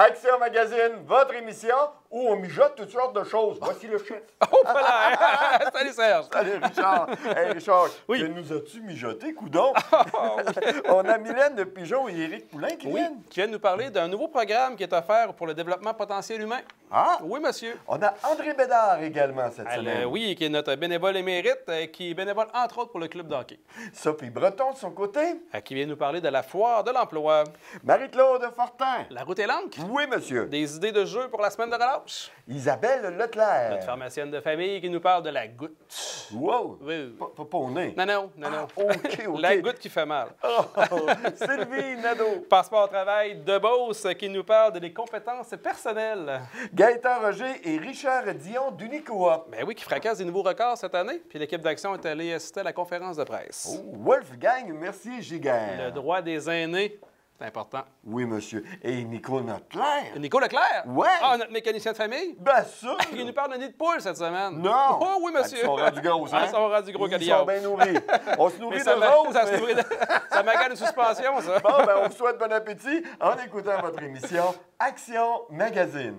Action Magazine, votre émission où on mijote toutes sortes de choses. Voici le chef. Oh, voilà! Salut Serge! Salut Richard. Hey Richard, Oui. que nous as-tu mijoté, coudonc? On a Mylène de Pigeon et Éric Poulain qui Oui, viennent. qui vient de nous parler d'un nouveau programme qui est offert pour le développement potentiel humain. Ah, Oui, monsieur. on a André Bédard également cette semaine. Oui, qui est notre bénévole émérite, qui est bénévole entre autres pour le club de hockey. Sophie Breton de son côté. Qui vient nous parler de la foire de l'emploi. Marie-Claude Fortin. La route est longue. Oui, monsieur. Des idées de jeu pour la semaine de relâche. Isabelle Leclerc. Notre pharmacienne de famille qui nous parle de la goutte. Wow. Oui. Pas au nez. Non. OK. La goutte qui fait mal. Oh, Sylvie Nadeau. Passeport au travail de Beauce qui nous parle des compétences personnelles. Gaëtan Roger et Richard Dion d'Unicoop. Ben oui, qui fracasse des nouveaux records cette année. Puis l'équipe d'action est allée assister à la conférence de presse. Oh, Wolfgang Mercier-Giguère. Le droit des aînés, c'est important. Oui, monsieur. Et Nico Leclerc. Nico Leclerc? Ouais. Ah, notre mécanicien de famille? Bien sûr. Il nous parle de nid de poule cette semaine. Non. Oh oui, monsieur. Ils sont rendus gros, hein? Ils sont rendus gros, Ils Caligard. sont bien nourris. On se nourrit Mais de roses. ça se mais- nourrit de... Ça m'agale de suspension, ça. Bon, ben, on vous souhaite bon appétit en écoutant votre émission Action Magazine.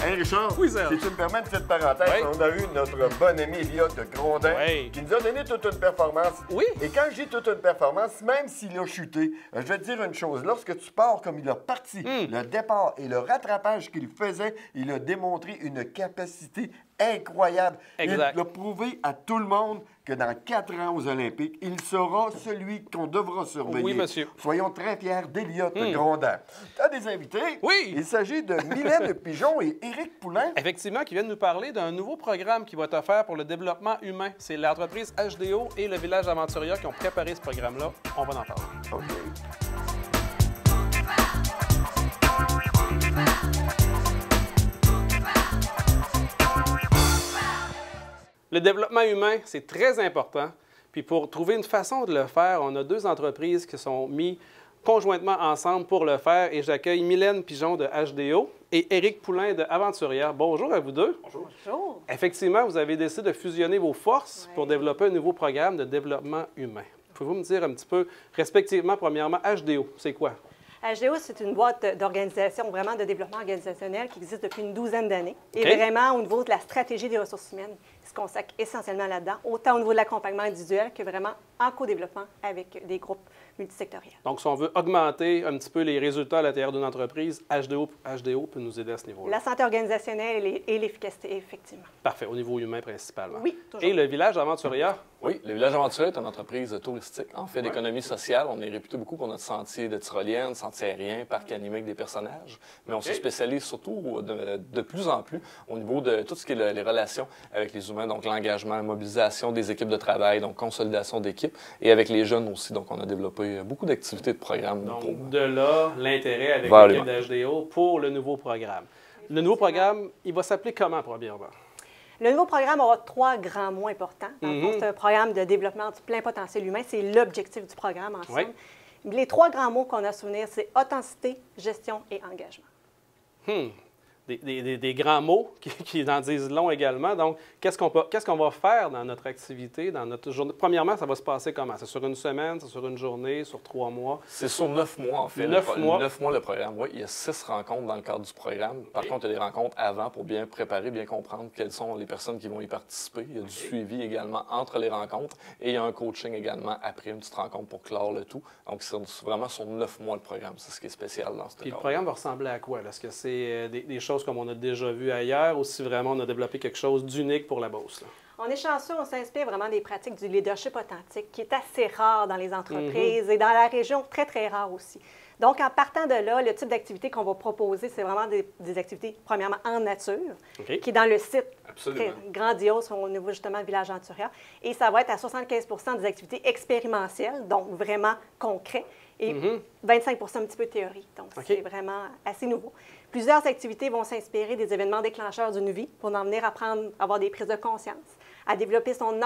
Hey Richard, Oui, Serge. si tu me permets une petite parenthèse, Oui. on a eu notre bon ami Elliot de Grondin Oui. qui nous a donné toute une performance. Oui. Et quand je dis toute une performance, même s'il a chuté, je vais te dire une chose. Lorsque tu pars comme il a parti, le départ et le rattrapage qu'il faisait, il a démontré une capacité incroyable. Exact. Il a prouvé à tout le monde que dans 4 ans aux Olympiques, il sera celui qu'on devra surveiller. Oui, monsieur. Soyons très fiers d'Elliot de Grondin. Tu as des invités? Oui. Il s'agit de Mylène Pigeon et Éric Poulain. Effectivement, qui viennent nous parler d'un nouveau programme qui va être offert pour le développement humain. C'est l'entreprise HDO et le village Aventuria qui ont préparé ce programme-là. On va en parler. OK. Le développement humain, c'est très important. Puis pour trouver une façon de le faire, on a deux entreprises qui sont mises conjointement ensemble pour le faire. Et j'accueille Mylène Pigeon de HDO et Éric Poulain de Aventuria. Bonjour à vous deux. Bonjour. Effectivement, vous avez décidé de fusionner vos forces pour développer un nouveau programme de développement humain. Pouvez-vous me dire un petit peu, respectivement, premièrement, HDO, c'est quoi? HDO, c'est une boîte d'organisation, vraiment de développement organisationnel qui existe depuis une douzaine d'années. Et OK. vraiment, au niveau de la stratégie des ressources humaines, il se consacre essentiellement là-dedans, autant au niveau de l'accompagnement individuel que vraiment en co-développement avec des groupes multisectoriels. Donc, si on veut augmenter un petit peu les résultats à l'intérieur d'une entreprise, HDO peut nous aider à ce niveau-là. La santé organisationnelle et l'efficacité, effectivement. Parfait, au niveau humain principalement. Oui, toujours. Et le village Aventuria? Oui, le Village Aventurier est une entreprise touristique. En fait, d'économie sociale, on est réputé beaucoup pour notre sentier de tyrolienne, sentier aérien, parc animé avec des personnages. Mais on se spécialise surtout de plus en plus au niveau de tout ce qui est les relations avec les humains, donc l'engagement, la mobilisation des équipes de travail, donc consolidation d'équipes, et avec les jeunes aussi. Donc, on a développé beaucoup d'activités de programmes. Donc, de là, l'intérêt avec Vers l'équipe l'humain. d'HDO pour le nouveau programme. Le nouveau programme, il va s'appeler comment, premièrement? Le nouveau programme aura 3 grands mots importants. Dans le fond, c'est un programme de développement du plein potentiel humain. C'est l'objectif du programme, en somme. Les 3 grands mots qu'on a à souvenir, c'est authenticité, gestion et engagement. Des grands mots qui en disent long également. Donc, qu'est-ce qu'on va faire dans notre activité, dans notre journée? Premièrement, ça va se passer comment? C'est sur une semaine, c'est sur une journée, sur 3 mois? C'est sur 9 mois, en fait. 9 mois? 9 mois, le programme. Oui, il y a 6 rencontres dans le cadre du programme. Par contre, il y a des rencontres avant pour bien préparer, bien comprendre quelles sont les personnes qui vont y participer. Il y a du suivi également entre les rencontres et il y a un coaching également après une petite rencontre pour clore le tout. Donc, c'est vraiment sur 9 mois le programme. C'est ce qui est spécial dans ce Puis le cadre. programme va ressembler à quoi? Est-ce que c'est des choses comme on a déjà vu ailleurs ou si vraiment on a développé quelque chose d'unique pour la Beauce? Là? On est chanceux, on s'inspire vraiment des pratiques du leadership authentique qui est assez rare dans les entreprises et dans la région, très, très rare aussi. Donc, en partant de là, le type d'activité qu'on va proposer, c'est vraiment des activités, premièrement, en nature, qui est dans le site très grandiose au niveau justement du village Anturia. Et ça va être à 75 des activités expérimentielles, donc vraiment concret, et 25 un petit peu théorie. Donc, c'est vraiment assez nouveau. Plusieurs activités vont s'inspirer des événements déclencheurs d'une vie pour en venir apprendre à avoir des prises de conscience, à développer son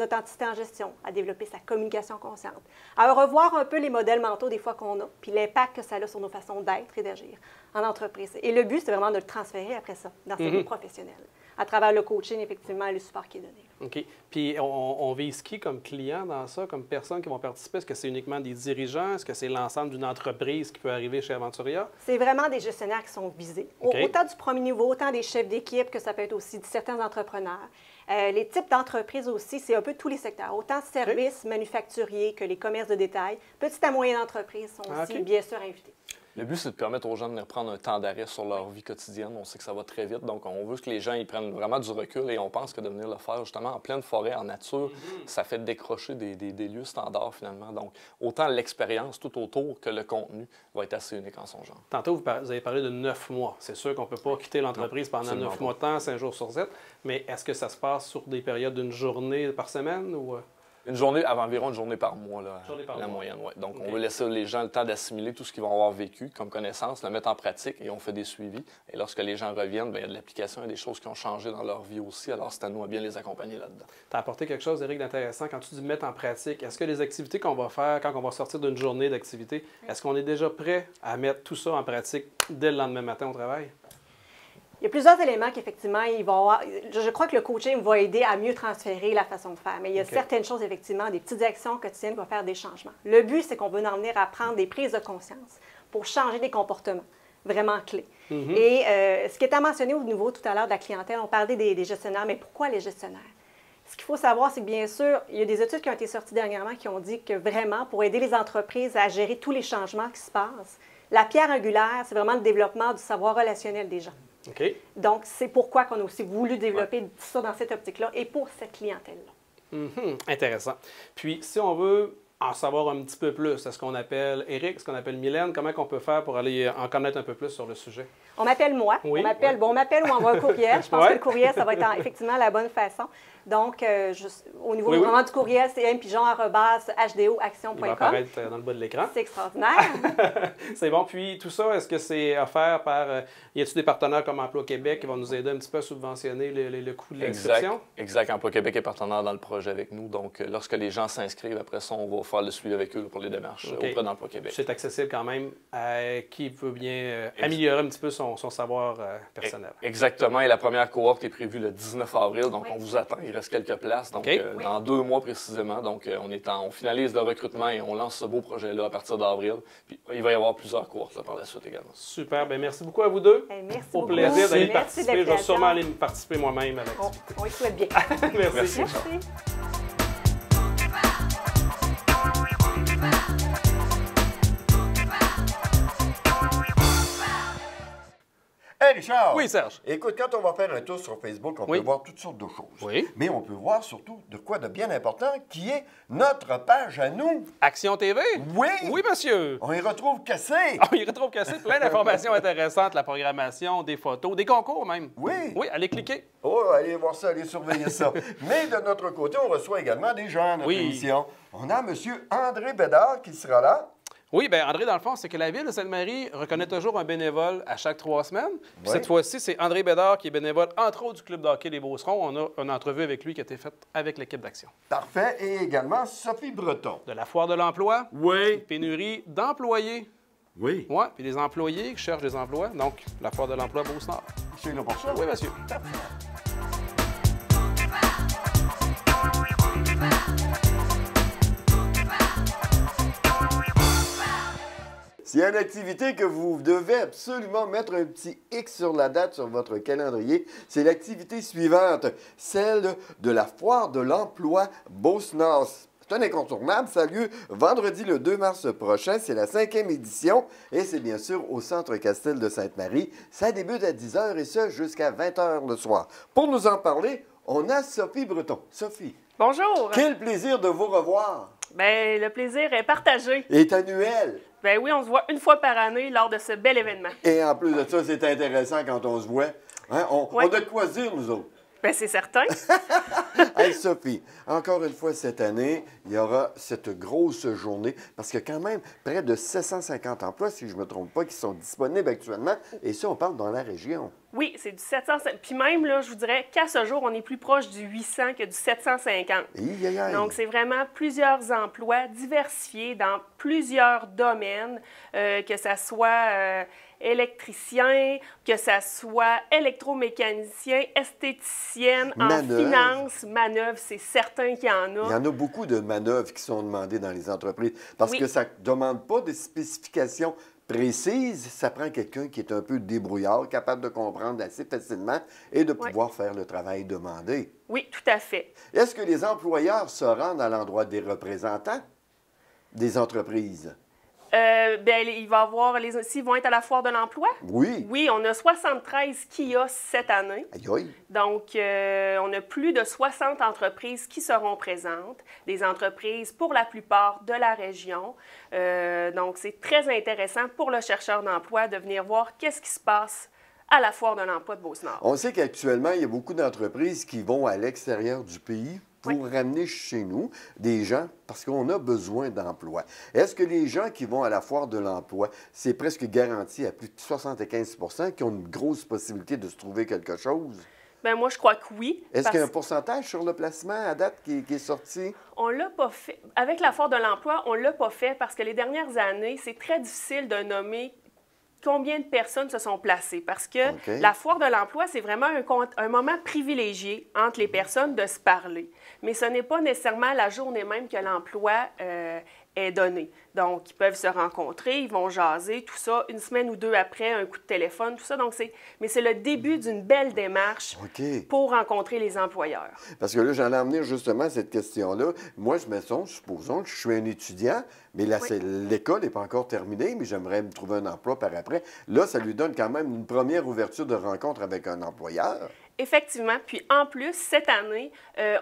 authenticité en gestion, à développer sa communication consciente, à revoir un peu les modèles mentaux des fois qu'on a, puis l'impact que ça a sur nos façons d'être et d'agir en entreprise. Et le but, c'est vraiment de le transférer après ça dans sa vie professionnelle, à travers le coaching, effectivement, et le support qui est donné. OK. Puis on vise qui comme client dans ça, comme personnes qui vont participer? Est-ce que c'est uniquement des dirigeants? Est-ce que c'est l'ensemble d'une entreprise qui peut arriver chez Aventuria? C'est vraiment des gestionnaires qui sont visés. Autant du premier niveau, autant des chefs d'équipe que ça peut être aussi de certains entrepreneurs. Les types d'entreprises aussi, c'est un peu tous les secteurs. Autant services manufacturiers que les commerces de détail. Petites à moyennes entreprises sont aussi bien sûr invités. Le but, c'est de permettre aux gens de venir prendre un temps d'arrêt sur leur vie quotidienne. On sait que ça va très vite, donc on veut que les gens ils prennent vraiment du recul et on pense que de venir le faire justement en pleine forêt, en nature, ça fait décrocher des lieux standards finalement. Donc, autant l'expérience tout autour que le contenu va être assez unique en son genre. Tantôt, vous avez parlé de 9 mois. C'est sûr qu'on ne peut pas quitter l'entreprise pendant 9 mois de temps, 5 jours sur 7, mais est-ce que ça se passe sur des périodes d'une journée par semaine ou... Une journée, environ une journée par mois, là, la moyenne. Ouais. Donc, on veut laisser les gens le temps d'assimiler tout ce qu'ils vont avoir vécu comme connaissance, le mettre en pratique et on fait des suivis. Et lorsque les gens reviennent, bien, il y a de l'application, il y a des choses qui ont changé dans leur vie aussi. Alors, c'est à nous à bien les accompagner là-dedans. Tu as apporté quelque chose, Éric, d'intéressant. Quand tu dis mettre en pratique, est-ce que les activités qu'on va faire quand on va sortir d'une journée d'activité, est-ce qu'on est déjà prêt à mettre tout ça en pratique dès le lendemain matin au travail? Il y a plusieurs éléments qu'effectivement, il va avoir. Je crois que le coaching va aider à mieux transférer la façon de faire. Mais il y a certaines choses, effectivement, des petites actions quotidiennes qui vont faire des changements. Le but, c'est qu'on veut en venir à prendre des prises de conscience pour changer des comportements vraiment clés. Et ce qui était mentionné au niveau tout à l'heure de la clientèle, on parlait des gestionnaires, mais pourquoi les gestionnaires? Ce qu'il faut savoir, c'est que bien sûr, il y a des études qui ont été sorties dernièrement qui ont dit que vraiment, pour aider les entreprises à gérer tous les changements qui se passent, la pierre angulaire, c'est vraiment le développement du savoir relationnel des gens. Donc, c'est pourquoi on a aussi voulu développer ça dans cette optique-là et pour cette clientèle-là. Intéressant. Puis, si on veut en savoir un petit peu plus, est-ce qu'on appelle Éric, ce qu'on appelle Mylène, comment on peut faire pour aller en connaître un peu plus sur le sujet? On m'appelle moi. Oui, on m'appelle ou on envoie un courriel. Je pense que le courriel, ça va être effectivement la bonne façon. Donc, au niveau vraiment du courriel, c'est mpigeon@hdoaction.com. Il va apparaître dans le bas de l'écran. C'est extraordinaire. C'est bon. Puis, tout ça, est-ce que c'est offert par... y a-t-il des partenaires comme Emploi Québec qui vont nous aider un petit peu à subventionner le coût de l'inscription? Exact. Emploi Québec est partenaire dans le projet avec nous. Donc, lorsque les gens s'inscrivent, après ça, on va faire le suivi avec eux pour les démarches auprès d'Emploi Québec. C'est accessible quand même à qui veut bien améliorer un petit peu son savoir personnel. Exactement. Et la première cohorte est prévue le 19 avril. Donc, on vous attend. Il reste quelques places. Donc, dans 2 mois précisément. Donc, on finalise le recrutement et on lance ce beau projet-là à partir d'avril. Puis, il va y avoir plusieurs cohortes là, par la suite également. Super. Bien, merci beaucoup à vous deux. Merci Au beaucoup. plaisir d'aller participer. Je vais sûrement aller participer moi-même à l'activité. On y souhaite bien. Merci. Hey Richard! Oui, Serge. Écoute, quand on va faire un tour sur Facebook, on peut voir toutes sortes de choses. Oui. Mais on peut voir surtout de quoi de bien important, qui est notre page à nous. Action TV? Oui! Oui, monsieur. On y retrouve cassé. On y retrouve cassé plein d'informations intéressantes, la programmation, des photos, des concours même. Oui. Oui, allez cliquer. Oh, allez voir ça, allez surveiller ça. Mais de notre côté, on reçoit également des gens à notre émission. On a M. André Bédard qui sera là. Oui, bien, André, dans le fond, c'est que la Ville de Sainte-Marie reconnaît toujours un bénévole à chaque 3 semaines. Puis cette fois-ci, c'est André Bédard qui est bénévole, entre autres, du Club de hockey des Beaucerons. On a une entrevue avec lui qui a été faite avec l'équipe d'Action. Parfait. Et également Sophie Breton. De la Foire de l'emploi. Oui. Pénurie d'employés. Oui. Oui, puis des employés qui cherchent des emplois. Donc, la Foire de l'emploi Beauce-Nord. C'est là pour ça? Oui, monsieur. S'il y a une activité que vous devez absolument mettre un petit X sur la date sur votre calendrier, c'est l'activité suivante, celle de la Foire de l'emploi Beauce-Nord. C'est un incontournable, ça a lieu vendredi le 2 mars prochain, c'est la 5e édition et c'est bien sûr au Centre Castel de Sainte-Marie. Ça débute à 10h et ce jusqu'à 20h le soir. Pour nous en parler, on a Sophie Breton. Sophie. Bonjour. Quel plaisir de vous revoir. Bien, le plaisir est partagé. Est annuel. Ben oui, on se voit une fois par année lors de ce bel événement. Et en plus de ça, c'est intéressant quand on se voit. Hein? On a de quoi dire, nous autres. Ben c'est certain. Hey Sophie, encore une fois cette année, il y aura cette grosse journée parce qu'il y a quand même près de 750 emplois, si je ne me trompe pas, qui sont disponibles actuellement. Et ça, on parle dans la région. Oui, c'est du 700. Puis même, là, je vous dirais qu'à ce jour, on est plus proche du 800 que du 750. Donc, c'est vraiment plusieurs emplois diversifiés dans plusieurs domaines, que ça soit électricien, que ça soit électromécanicien, esthéticienne, en finance, manœuvre, c'est certain qu'il y en a. Il y en a beaucoup de manœuvres qui sont demandées dans les entreprises parce que ça ne demande pas de spécifications précises. Ça prend quelqu'un qui est un peu débrouillard, capable de comprendre assez facilement et de pouvoir faire le travail demandé. Oui, tout à fait. Est-ce que les employeurs se rendent à l'endroit des représentants des entreprises? Bien, il va avoir s'ils vont être à la foire de l'emploi? Oui. Oui, on a 73 kiosques cette année. Aïe aïe. Donc, on a plus de 60 entreprises qui seront présentes, des entreprises pour la plupart de la région. Donc, c'est très intéressant pour le chercheur d'emploi de venir voir qu'est-ce qui se passe à la foire de l'emploi de Beauce-Nord. On sait qu'actuellement, il y a beaucoup d'entreprises qui vont à l'extérieur du pays pour ramener chez nous des gens parce qu'on a besoin d'emplois. Est-ce que les gens qui vont à la foire de l'emploi, c'est presque garanti à plus de 75 qui ont une grosse possibilité de se trouver quelque chose? Bien, moi, je crois que oui. Est-ce qu'il y a un pourcentage sur le placement à date qui est sorti? On ne l'a pas fait. Avec la foire de l'emploi, on ne l'a pas fait parce que les dernières années, c'est très difficile de nommer combien de personnes se sont placées. Parce que la foire de l'emploi, c'est vraiment un moment privilégié entre les personnes de se parler. Mais ce n'est pas nécessairement la journée même que l'emploi est donné. Donc, ils peuvent se rencontrer, ils vont jaser, tout ça, une semaine ou deux après, un coup de téléphone, tout ça. Donc, mais c'est le début d'une belle démarche pour rencontrer les employeurs. Parce que là, j'en ai amené justement à cette question-là. Moi, je me sens, supposons que je suis un étudiant, mais l'école n'est pas encore terminée, mais j'aimerais me trouver un emploi par après. Là, ça lui donne quand même une première ouverture de rencontre avec un employeur. Effectivement. Puis en plus, cette année,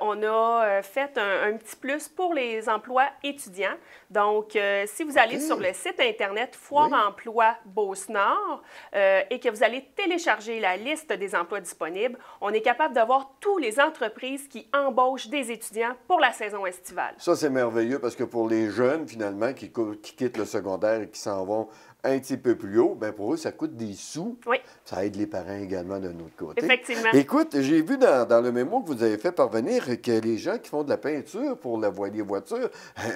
on a fait un petit plus pour les emplois étudiants. Donc, si vous allez sur le site Internet Foire Emploi Beauce-Nord et que vous allez télécharger la liste des emplois disponibles, on est capable de voir toutes les entreprises qui embauchent des étudiants pour la saison estivale. Ça, c'est merveilleux parce que pour les jeunes, finalement, qui quittent le secondaire et qui s'en vont un petit peu plus haut, bien pour eux, ça coûte des sous. Oui. Ça aide les parents également d'un autre côté. Effectivement. Écoute, j'ai vu dans le mémo que vous avez fait parvenir que les gens qui font de la peinture pour les voitures,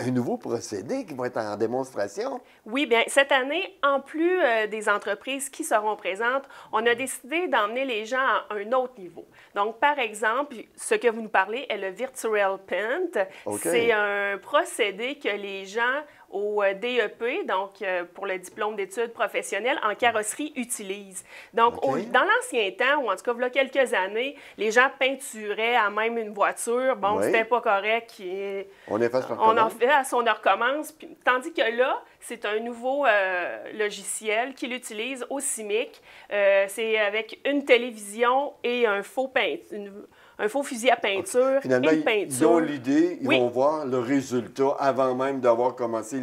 un nouveau procédé qui va être en démonstration. Oui, bien, cette année, en plus des entreprises qui seront présentes, on a décidé d'emmener les gens à un autre niveau. Donc, par exemple, ce que vous nous parlez est le Virtual Paint. C'est un procédé que les gens au DEP, donc pour le diplôme d'études professionnelles en carrosserie, utilisent. Donc, dans l'ancien temps, ou en tout cas, il y a quelques années, les gens peinturaient à même une voiture. Bon, c'était pas correct. On efface, on en fait, on recommence. Puis, tandis que là, c'est un nouveau logiciel qu'il utilise au CIMIC. C'est avec une télévision et un faux fusil à peinture. Finalement, une peinture. ils ont l'idée, ils vont voir le résultat avant même d'avoir commencé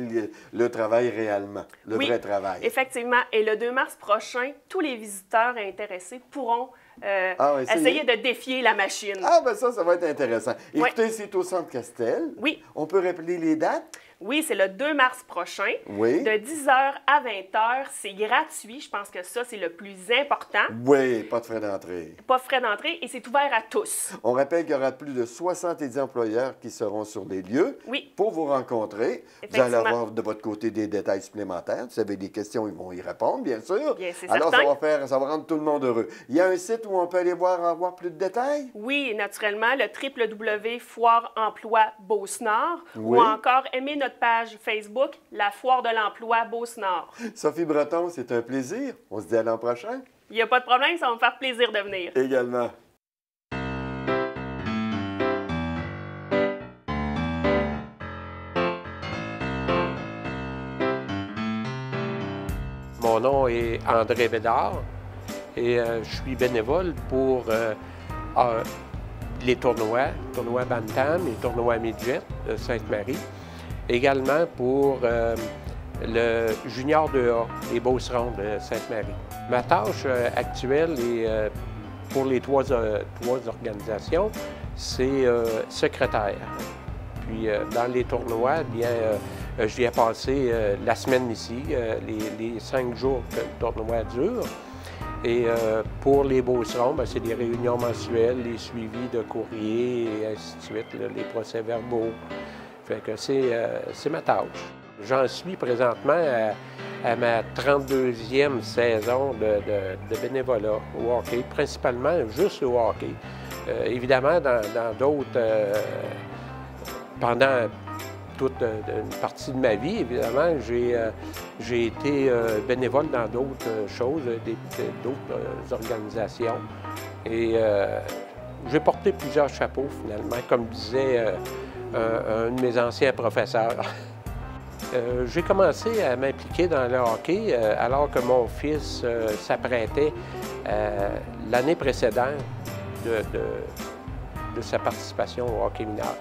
le travail réellement, le vrai travail. Effectivement. Et le 2 mars prochain, tous les visiteurs intéressés pourront essayer de défier la machine. Ah, bien ça va être intéressant. Écoutez, c'est au Centre Castel. Oui. On peut rappeler les dates? Oui, c'est le 2 mars prochain, de 10h à 20h. C'est gratuit. Je pense que ça, c'est le plus important. Oui, pas de frais d'entrée. Pas de frais d'entrée et c'est ouvert à tous. On rappelle qu'il y aura plus de 70 employeurs qui seront sur les lieux pour vous rencontrer. Vous allez avoir de votre côté des détails supplémentaires. Si vous avez des questions, ils vont y répondre, bien sûr. Bien, c'est alors, certain. ça va rendre tout le monde heureux. Il y a un site où on peut aller avoir plus de détails? Oui, naturellement, le www.foireemploi-Beauce-Nord ou encore aimer notre page Facebook, la Foire de l'emploi Beauce-Nord. Sophie Breton, c'est un plaisir. On se dit à l'an prochain. Il n'y a pas de problème, ça va me faire plaisir de venir. Également. Mon nom est André Bédard et je suis bénévole pour les tournois Bantam et tournois Midget de Sainte-Marie. Également pour le junior 2A, les Beaucerons de Sainte-Marie. Ma tâche actuelle est, pour les trois organisations, c'est secrétaire. Puis dans les tournois, bien, j'y ai passé la semaine ici, les 5 jours que le tournoi dure. Et pour les Beaucerons, c'est des réunions mensuelles, les suivis de courrier et ainsi de suite, là, les procès-verbaux. Fait que c'est ma tâche. J'en suis présentement à ma 32e saison de bénévolat au hockey, principalement juste au hockey. Évidemment, dans d'autres, pendant toute une partie de ma vie, évidemment, j'ai été bénévole dans d'autres choses, d'autres organisations. Et j'ai porté plusieurs chapeaux, finalement, comme disait un de mes anciens professeurs. J'ai commencé à m'impliquer dans le hockey alors que mon fils s'apprêtait l'année précédente de sa participation au hockey mineur.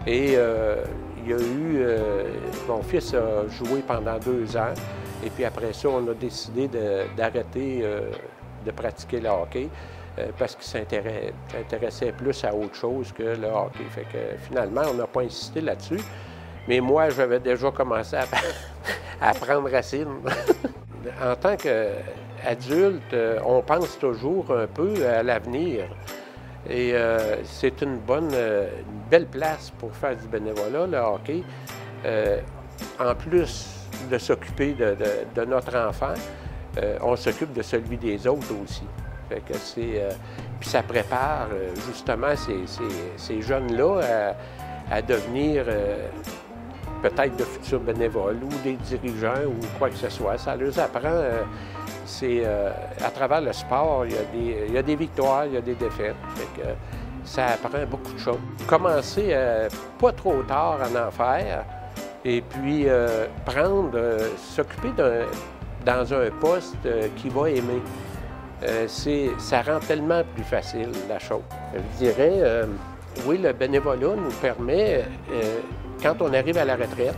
Et il y a eu... mon fils a joué pendant 2 ans, et puis après ça, on a décidé d'arrêter de pratiquer le hockey parce qu'il s'intéressait plus à autre chose que le hockey. Fait que finalement, on n'a pas insisté là-dessus. Mais moi, j'avais déjà commencé à prendre racine. En tant qu'adulte, on pense toujours un peu à l'avenir. Et c'est une belle place pour faire du bénévolat, le hockey. En plus de s'occuper de notre enfant, on s'occupe de celui des autres aussi. Fait que puis ça prépare justement ces jeunes-là à devenir peut-être de futurs bénévoles ou des dirigeants ou quoi que ce soit. Ça leur apprend, à travers le sport, il y a des victoires, il y a des défaites. Fait que ça apprend beaucoup de choses. Commencer pas trop tard à en faire et puis s'occuper dans un poste qu'il va aimer. Ça rend tellement plus facile la chose. Je dirais, oui, le bénévolat nous permet, quand on arrive à la retraite,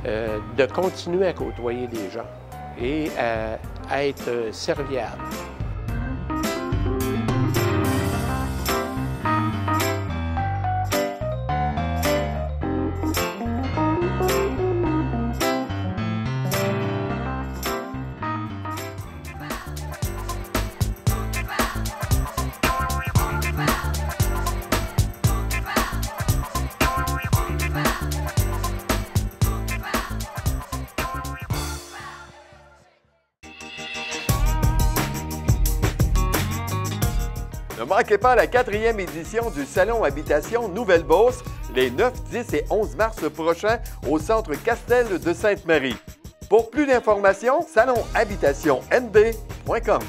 de continuer à côtoyer des gens et à être serviable. Ne manquez pas la 4e édition du Salon Habitation Nouvelle-Beauce les 9, 10 et 11 mars prochains au Centre Castel de Sainte-Marie. Pour plus d'informations, salonhabitationnb.com.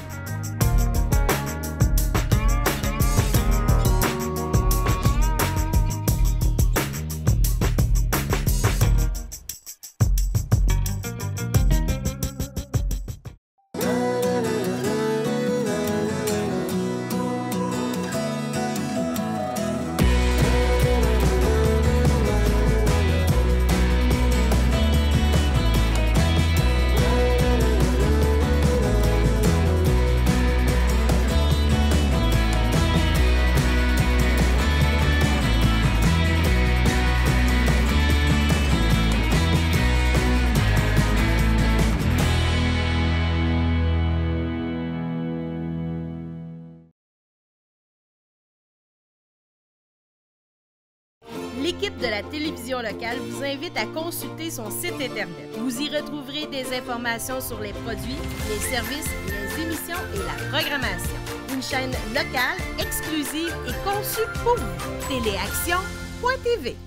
L'équipe de la télévision locale vous invite à consulter son site Internet. Vous y retrouverez des informations sur les produits, les services, les émissions et la programmation. Une chaîne locale, exclusive et conçue pour vous. Téléaction.tv.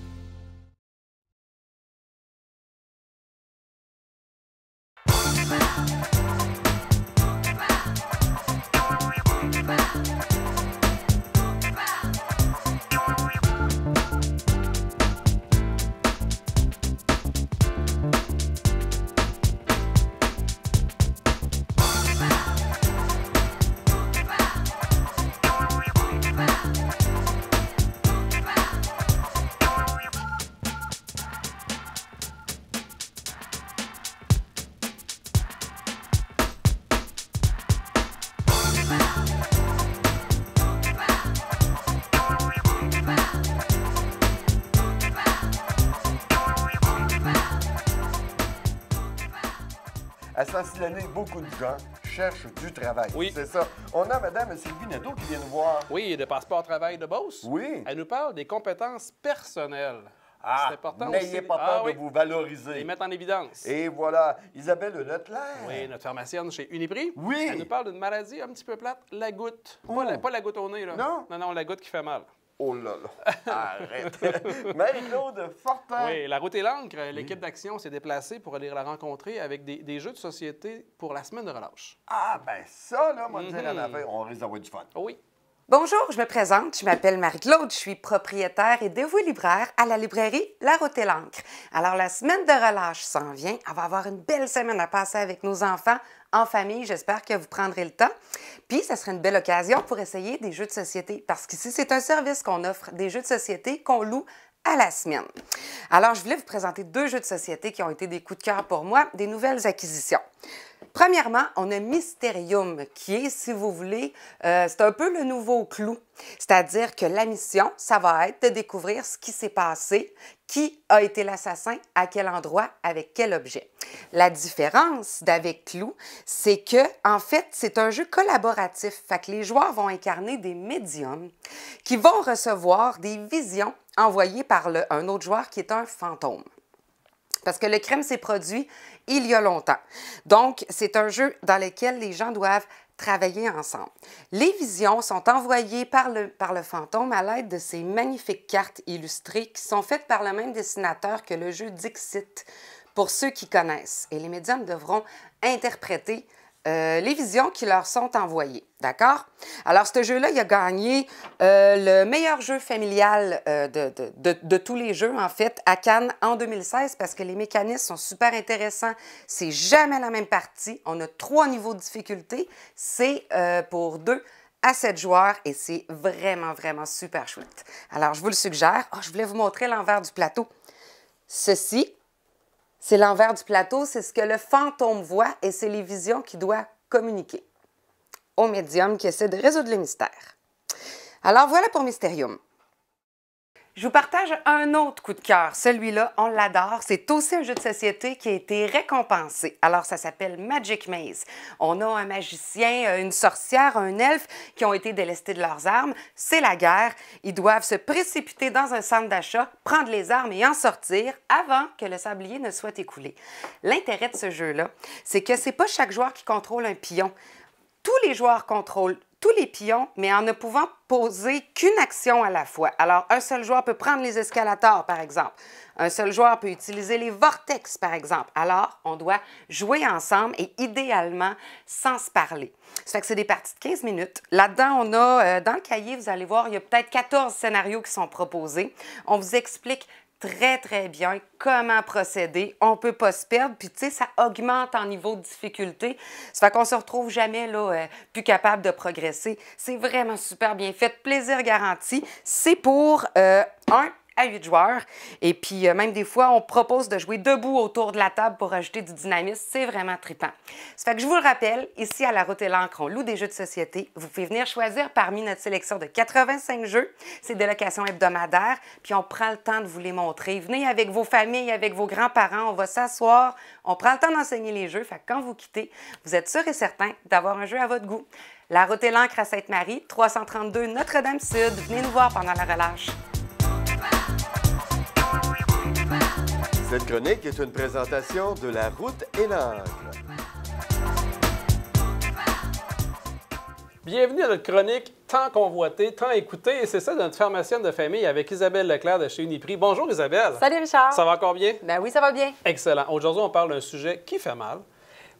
facile l'année, beaucoup de gens cherchent du travail. Oui. C'est ça. On a Mme Sylvie Nadeau qui vient nous voir. Oui, de Passeport Travail de Beauce. Oui. Elle nous parle des compétences personnelles. Ah, c'est important n'ayez aussi. pas peur de oui. vous valoriser. Les mettre en évidence. Et voilà, Isabelle Leclerc. Oui, notre pharmacienne chez Uniprix. Oui. Elle nous parle d'une maladie un petit peu plate, la goutte. Oh. Pas la goutte au nez, là. Non? Non, la goutte qui fait mal. Oh là là, arrête. Marie-Claude Fortin. Oui, la route et l'encre, l'équipe d'action s'est déplacée pour aller la rencontrer avec des jeux de société pour la semaine de relâche. Ah, ben ça, là, moi, dire en affaire, on risque d'avoir du fun. Oui. Bonjour, je me présente, je m'appelle Marie-Claude, je suis propriétaire et dévouée libraire à la librairie La Route et l'Encre. Alors, la semaine de relâche s'en vient. On va avoir une belle semaine à passer avec nos enfants en famille. J'espère que vous prendrez le temps. Puis, ça serait une belle occasion pour essayer des jeux de société parce qu'ici, c'est un service qu'on offre, des jeux de société qu'on loue à la semaine. Alors, je voulais vous présenter 2 jeux de société qui ont été des coups de cœur pour moi, des nouvelles acquisitions. Premièrement, on a Mysterium, qui est, si vous voulez, c'est un peu le nouveau Clou. C'est-à-dire que la mission, ça va être de découvrir ce qui s'est passé, qui a été l'assassin, à quel endroit, avec quel objet. La différence d'avec Clou, c'est que, en fait, c'est un jeu collaboratif. Fait que les joueurs vont incarner des médiums qui vont recevoir des visions envoyées par un autre joueur qui est un fantôme. Parce que le crime s'est produit il y a longtemps. Donc, c'est un jeu dans lequel les gens doivent travailler ensemble. Les visions sont envoyées par le fantôme à l'aide de ces magnifiques cartes illustrées qui sont faites par le même dessinateur que le jeu Dixit, pour ceux qui connaissent. Et les médiums devront interpréter les visions qui leur sont envoyées. D'accord? Alors, ce jeu-là, il a gagné le meilleur jeu familial de tous les jeux, en fait, à Cannes en 2016 parce que les mécanismes sont super intéressants. C'est jamais la même partie. On a 3 niveaux de difficulté. C'est pour 2 à 7 joueurs et c'est vraiment, vraiment super chouette. Alors, je vous le suggère. Oh, je voulais vous montrer l'envers du plateau. Ceci, c'est l'envers du plateau, c'est ce que le fantôme voit et c'est les visions qu'il doit communiquer au médium qui essaie de résoudre le mystère. Alors voilà pour Mysterium. Je vous partage un autre coup de cœur. Celui-là, on l'adore. C'est aussi un jeu de société qui a été récompensé. Alors, ça s'appelle Magic Maze. On a un magicien, une sorcière, un elfe qui ont été délestés de leurs armes. C'est la guerre. Ils doivent se précipiter dans un centre d'achat, prendre les armes et en sortir avant que le sablier ne soit écoulé. L'intérêt de ce jeu-là, c'est que c'est pas chaque joueur qui contrôle un pion. Tous les joueurs contrôlent tous les pions, mais en ne pouvant poser qu'une action à la fois. Alors, un seul joueur peut prendre les escalators, par exemple. Un seul joueur peut utiliser les vortex, par exemple. Alors, on doit jouer ensemble et idéalement sans se parler. Ça fait que c'est des parties de 15 minutes. Là-dedans, on a, dans le cahier, vous allez voir, il y a peut-être 14 scénarios qui sont proposés. On vous explique très, très bien comment procéder. On ne peut pas se perdre, puis tu sais, ça augmente en niveau de difficulté. Ça fait qu'on ne se retrouve jamais là, plus capable de progresser. C'est vraiment super bien fait. Plaisir garanti. C'est pour 1 à 8 joueurs. Et puis, même des fois, on propose de jouer debout autour de la table pour ajouter du dynamisme. C'est vraiment trippant. Ça fait que je vous le rappelle, ici à La Route et l'Encre, on loue des jeux de société. Vous pouvez venir choisir parmi notre sélection de 85 jeux. C'est des locations hebdomadaires. Puis, on prend le temps de vous les montrer. Venez avec vos familles, avec vos grands-parents. On va s'asseoir. On prend le temps d'enseigner les jeux. Fait que quand vous quittez, vous êtes sûr et certain d'avoir un jeu à votre goût. La Route et l'Encre à Sainte-Marie, 332 Notre-Dame-Sud. Venez nous voir pendant la relâche. Cette chronique est une présentation de La Route et l'Encre. Bienvenue à notre chronique tant convoitée, tant écoutée. Et c'est ça de notre pharmacienne de famille avec Isabelle Leclerc de chez Uniprix. Bonjour Isabelle. Salut Richard. Ça va encore bien? Ben oui, ça va bien. Excellent. Aujourd'hui, on parle d'un sujet qui fait mal.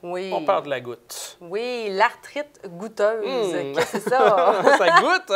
Oui. On parle de la goutte. Oui, l'arthrite goûteuse. Qu'est-ce que c'est ça? Ça goûte?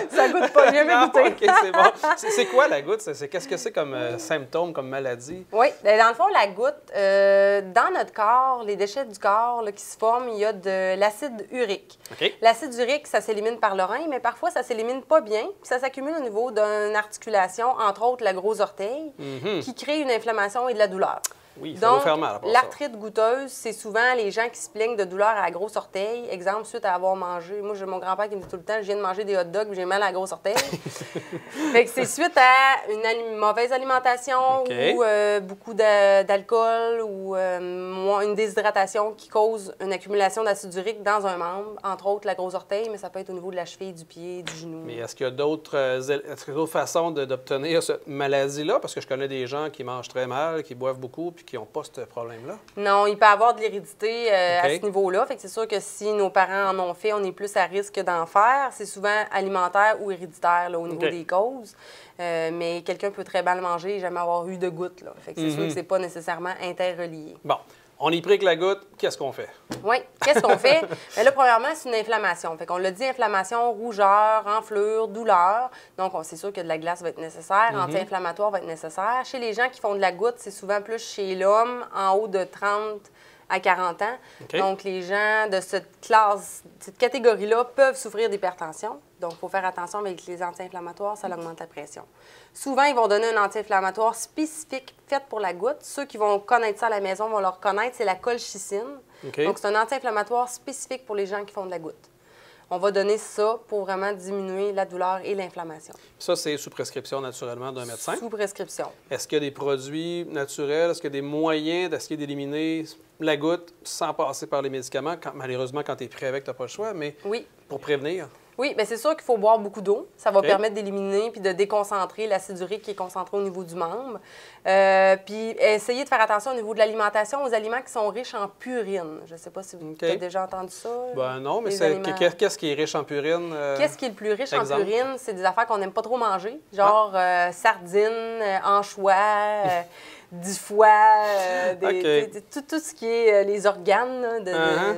Ça goûte pas, mieux Non, goûter. OK, c'est bon. C'est quoi la goutte? Qu'est-ce que c'est comme symptôme, comme maladie? Oui, dans le fond, la goutte, dans notre corps, les déchets du corps là, qui se forment, il y a de l'acide urique. OK. L'acide urique, ça s'élimine par l'oreille, mais parfois, ça s'élimine pas bien. Puis ça s'accumule au niveau d'une articulation, entre autres le gros orteil, qui crée une inflammation et de la douleur. Oui, ça doit faire mal. Donc, l'arthrite gouteuse, c'est souvent les gens qui se plaignent de douleur à la grosse orteil. Exemple, suite à avoir mangé. Moi, j'ai mon grand-père qui me dit tout le temps, je viens de manger des hot dogs, j'ai mal à la grosse orteil. Fait que c'est suite à une mauvaise alimentation ou beaucoup d'alcool ou une déshydratation qui cause une accumulation d'acide urique dans un membre, entre autres la grosse orteil, mais ça peut être au niveau de la cheville, du pied, du genou. Mais est-ce qu'il y a d'autres façons d'obtenir cette maladie-là? Parce que je connais des gens qui mangent très mal, qui boivent beaucoup, puis qui n'ont pas ce problème-là. Non, il peut y avoir de l'hérédité à ce niveau-là. Fait que c'est sûr que si nos parents en ont fait, on est plus à risque d'en faire. C'est souvent alimentaire ou héréditaire là, au niveau des causes. Mais quelqu'un peut très mal manger et jamais avoir eu de goutte. Là. Fait que c'est sûr que c'est pas nécessairement interrelié. Bon. On y prie que la goutte, qu'est-ce qu'on fait? Oui, qu'est-ce qu'on fait? Bien là, premièrement, c'est une inflammation. Fait qu'on l'a dit, inflammation, rougeur, enflure, douleur. Donc, c'est sûr que de la glace va être nécessaire, anti-inflammatoire va être nécessaire. Chez les gens qui font de la goutte, c'est souvent plus chez l'homme, en haut de 30 à 40 ans. Donc, les gens de cette classe, cette catégorie-là peuvent souffrir d'hypertension. Donc, il faut faire attention avec les anti-inflammatoires, ça augmente la pression. Souvent, ils vont donner un anti-inflammatoire spécifique fait pour la goutte. Ceux qui vont connaître ça à la maison vont le reconnaître, c'est la colchicine. Donc, c'est un anti-inflammatoire spécifique pour les gens qui font de la goutte. On va donner ça pour vraiment diminuer la douleur et l'inflammation. Ça, c'est sous prescription naturellement d'un médecin? Sous prescription. Est-ce qu'il y a des produits naturels? Est-ce qu'il y a des moyens d'essayer d'éliminer la goutte sans passer par les médicaments? Malheureusement, quand tu es pris avec, tu n'as pas le choix, mais pour prévenir? Oui, bien c'est sûr qu'il faut boire beaucoup d'eau. Ça va permettre d'éliminer puis de déconcentrer l'acide urique qui est concentré au niveau du membre. Puis essayer de faire attention au niveau de l'alimentation aux aliments qui sont riches en purine. Je ne sais pas si vous avez déjà entendu ça. Ben non, mais qu'est-ce qui est riche en purine? Qu'est-ce qui est le plus riche en purine? C'est des affaires qu'on n'aime pas trop manger, genre sardines, anchois... du foie, tout ce qui est les organes là,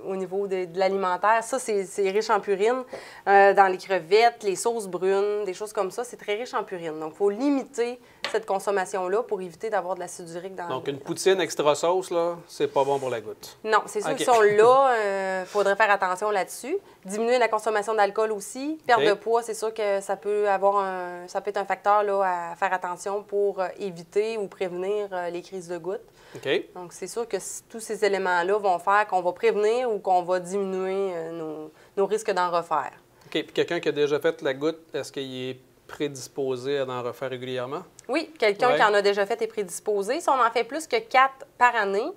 au niveau de l'alimentaire. Ça, c'est riche en purine. Dans les crevettes, les sauces brunes, des choses comme ça, c'est très riche en purine. Donc, il faut limiter cette consommation-là pour éviter d'avoir de l'acide urique dans Donc, une poutine extra sauce, là, c'est pas bon pour la goutte? Non, c'est sûr qu'ils sont là. Il faudrait faire attention là-dessus. Diminuer la consommation d'alcool aussi. Perte de poids, c'est sûr que ça peut être un facteur là, à faire attention pour éviter ou prévenir les crises de goutte. Donc, c'est sûr que tous ces éléments-là vont faire qu'on va prévenir ou qu'on va diminuer nos risques d'en refaire. OK. Puis quelqu'un qui a déjà fait la goutte, est-ce qu'il est prédisposé à en refaire régulièrement? Oui, quelqu'un qui en a déjà fait est prédisposé. Si on en fait plus que 4 par année,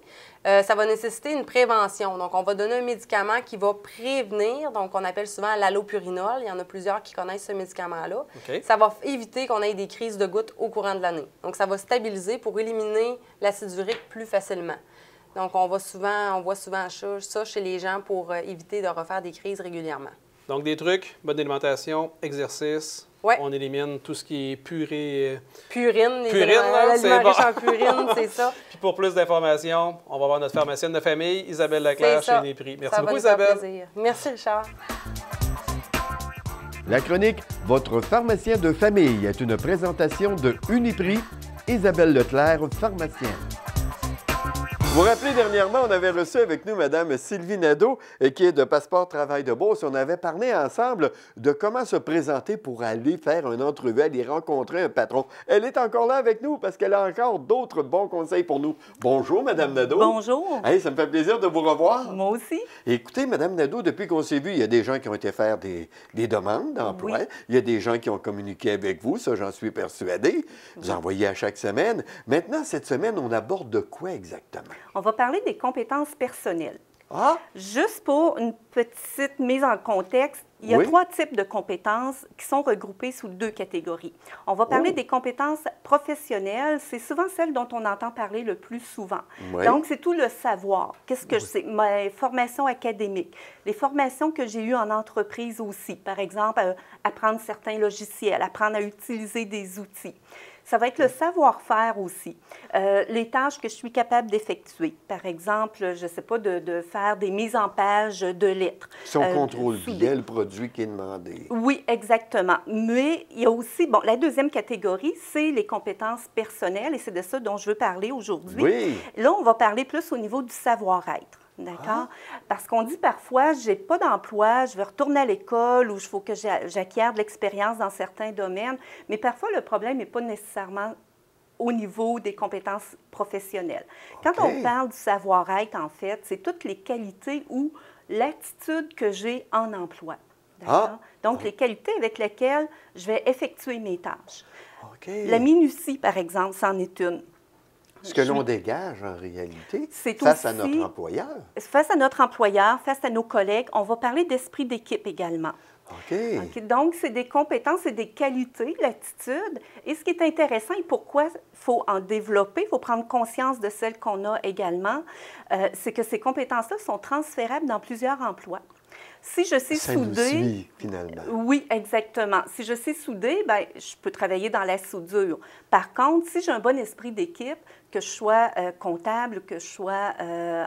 ça va nécessiter une prévention. Donc, on va donner un médicament qui va prévenir, donc on appelle souvent l'allopurinol. Il y en a plusieurs qui connaissent ce médicament-là. Ça va éviter qu'on ait des crises de goutte au courant de l'année. Donc, ça va stabiliser pour éliminer l'acide urique plus facilement. Donc, on voit souvent ça chez les gens pour éviter de refaire des crises régulièrement. Donc, des trucs, bonne alimentation, exercice. On élimine tout ce qui est purine, l'aliment riche en purine, c'est ça. Puis pour plus d'informations, on va voir notre pharmacienne de famille, Isabelle Leclerc, chez Uniprix. Merci beaucoup, Isabelle. Plaisir. Merci, Richard. La chronique « Votre pharmacien de famille » est une présentation de Uniprix, Isabelle Leclerc, pharmacienne. Vous vous rappelez, dernièrement, on avait reçu avec nous Mme Sylvie Nadeau, qui est de Passeport Travail de Beauce. On avait parlé ensemble de comment se présenter pour aller faire une entrevue, aller rencontrer un patron. Elle est encore là avec nous parce qu'elle a encore d'autres bons conseils pour nous. Bonjour, Mme Nadeau. Bonjour. Hey, ça me fait plaisir de vous revoir. Moi aussi. Écoutez, Mme Nadeau, depuis qu'on s'est vu, il y a des gens qui ont été faire des demandes d'emploi. Oui. Il y a des gens qui ont communiqué avec vous, ça, j'en suis persuadée. Vous envoyez à chaque semaine. Maintenant, cette semaine, on aborde de quoi exactement? On va parler des compétences personnelles. Ah! Juste pour une petite mise en contexte, il y a 3 types de compétences qui sont regroupées sous 2 catégories. On va parler des compétences professionnelles. C'est souvent celles dont on entend parler le plus souvent. Donc, c'est tout le savoir. Qu'est-ce que je sais? Mes formations académiques, les formations que j'ai eues en entreprise aussi. Par exemple, apprendre certains logiciels, apprendre à utiliser des outils. Ça va être le savoir-faire aussi, les tâches que je suis capable d'effectuer. Par exemple, je ne sais pas, de faire des mises en page de lettres. Si on contrôle bien le produit qui est demandé. Oui, exactement. Mais il y a aussi, bon, la deuxième catégorie, c'est les compétences personnelles et c'est de ça dont je veux parler aujourd'hui. Oui. Là, on va parler plus au niveau du savoir-être. D'accord? Parce qu'on dit parfois, je n'ai pas d'emploi, je vais retourner à l'école ou il faut que j'acquière de l'expérience dans certains domaines. Mais parfois, le problème n'est pas nécessairement au niveau des compétences professionnelles. Quand on parle du savoir-être, en fait, c'est toutes les qualités ou l'attitude que j'ai en emploi. Donc, les qualités avec lesquelles je vais effectuer mes tâches. La minutie, par exemple, c'en est une. Ce que l'on dégage, en réalité, face à notre employeur. Face à notre employeur, face à nos collègues. On va parler d'esprit d'équipe également. Donc, c'est des compétences et des qualités, l'attitude. Et ce qui est intéressant et pourquoi il faut en développer, il faut prendre conscience de celles qu'on a également, c'est que ces compétences-là sont transférables dans plusieurs emplois. Si je sais souder, finalement. Oui, exactement. Si je sais souder, bien, je peux travailler dans la soudure. Par contre, si j'ai un bon esprit d'équipe, que je sois comptable, que je sois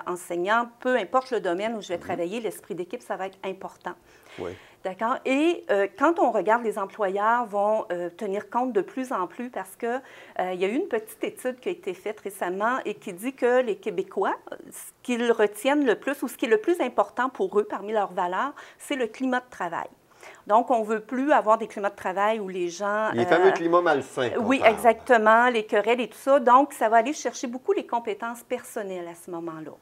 enseignant, peu importe le domaine où je vais travailler, l'esprit d'équipe, ça va être important. Oui. D'accord? Et quand on regarde, les employeurs vont tenir compte de plus en plus parce qu'il y a eu une petite étude qui a été faite récemment et qui dit que les Québécois, ce qu'ils retiennent le plus ou ce qui est le plus important pour eux parmi leurs valeurs, c'est le climat de travail. Donc, on ne veut plus avoir des climats de travail où les gens... Les fameux climats malsains. Oui, exactement, les querelles et tout ça. Donc, ça va aller chercher beaucoup les compétences personnelles à ce moment-là.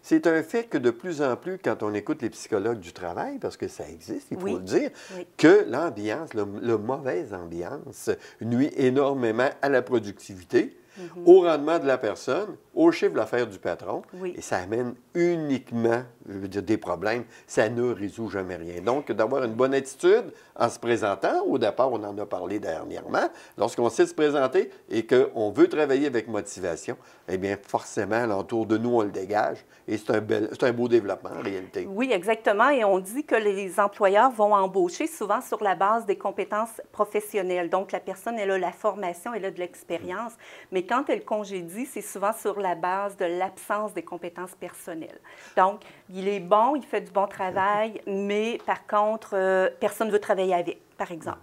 C'est un fait que de plus en plus, quand on écoute les psychologues du travail, parce que ça existe, il faut le dire, que l'ambiance, la mauvaise ambiance, nuit énormément à la productivité, au rendement de la personne, au chiffre d'affaires du patron, et ça amène uniquement, je veux dire, des problèmes. Ça ne résout jamais rien. Donc, d'avoir une bonne attitude en se présentant, au départ, on en a parlé dernièrement, lorsqu'on sait se présenter et qu'on veut travailler avec motivation, eh bien, forcément, l'entour de nous, on le dégage. Et c'est un beau développement, en réalité. Oui, exactement. Et on dit que les employeurs vont embaucher souvent sur la base des compétences professionnelles. Donc, la personne, elle a la formation, elle a de l'expérience. Mais quand elle congédie, c'est souvent sur la base de l'absence des compétences personnelles. Donc, il est bon, il fait du bon travail, mais par contre, personne ne veut travailler avec, par exemple.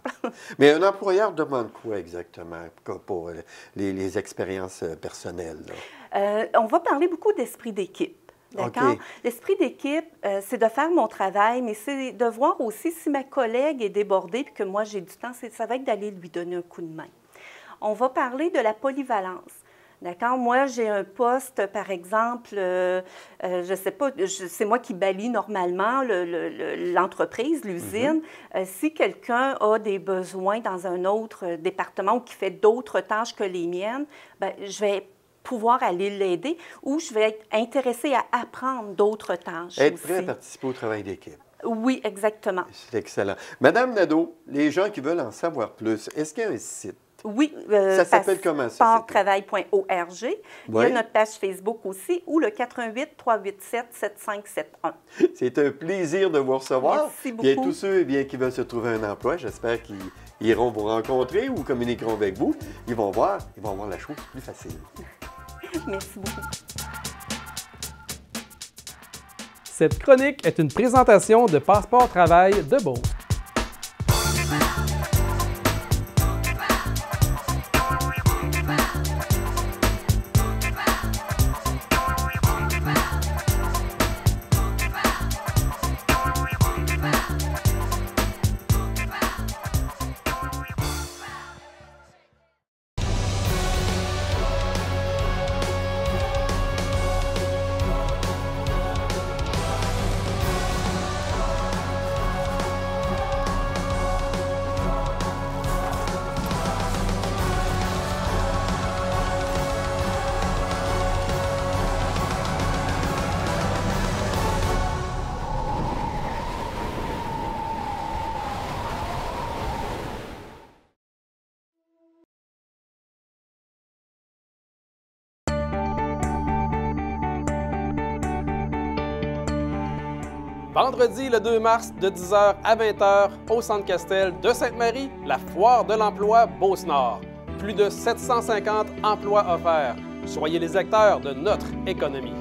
Mais un employeur demande quoi exactement pour les expériences personnelles? On va parler beaucoup d'esprit d'équipe. D'accord? L'esprit d'équipe, c'est de faire mon travail, mais c'est de voir aussi si ma collègue est débordée et que moi, j'ai du temps, ça va être d'aller lui donner un coup de main. On va parler de la polyvalence. D'accord? Moi, j'ai un poste, par exemple, je ne sais pas, c'est moi qui balaye normalement l'entreprise, l'usine. Si quelqu'un a des besoins dans un autre département ou qui fait d'autres tâches que les miennes, bien, je vais pouvoir aller l'aider ou je vais être intéressée à apprendre d'autres tâches. Être prêt à participer au travail d'équipe. Oui, exactement. C'est excellent. Madame Nadeau, les gens qui veulent en savoir plus, est-ce qu'il y a un site? Oui. Ça s'appelle comment, ça? Passeporttravail.org. Il y a notre page Facebook aussi ou le 418-387-7571. C'est un plaisir de vous recevoir. Merci beaucoup. Bien, tous ceux qui veulent se trouver un emploi, j'espère qu'ils iront vous rencontrer ou communiqueront avec vous. Ils vont voir la chose plus facile. Merci beaucoup. Cette chronique est une présentation de Passeport Travail de Beauce. Vendredi le 2 mars de 10h à 20h au Centre Castel de Sainte-Marie, la foire de l'emploi Beauce-Nord. Plus de 750 emplois offerts. Soyez les acteurs de notre économie.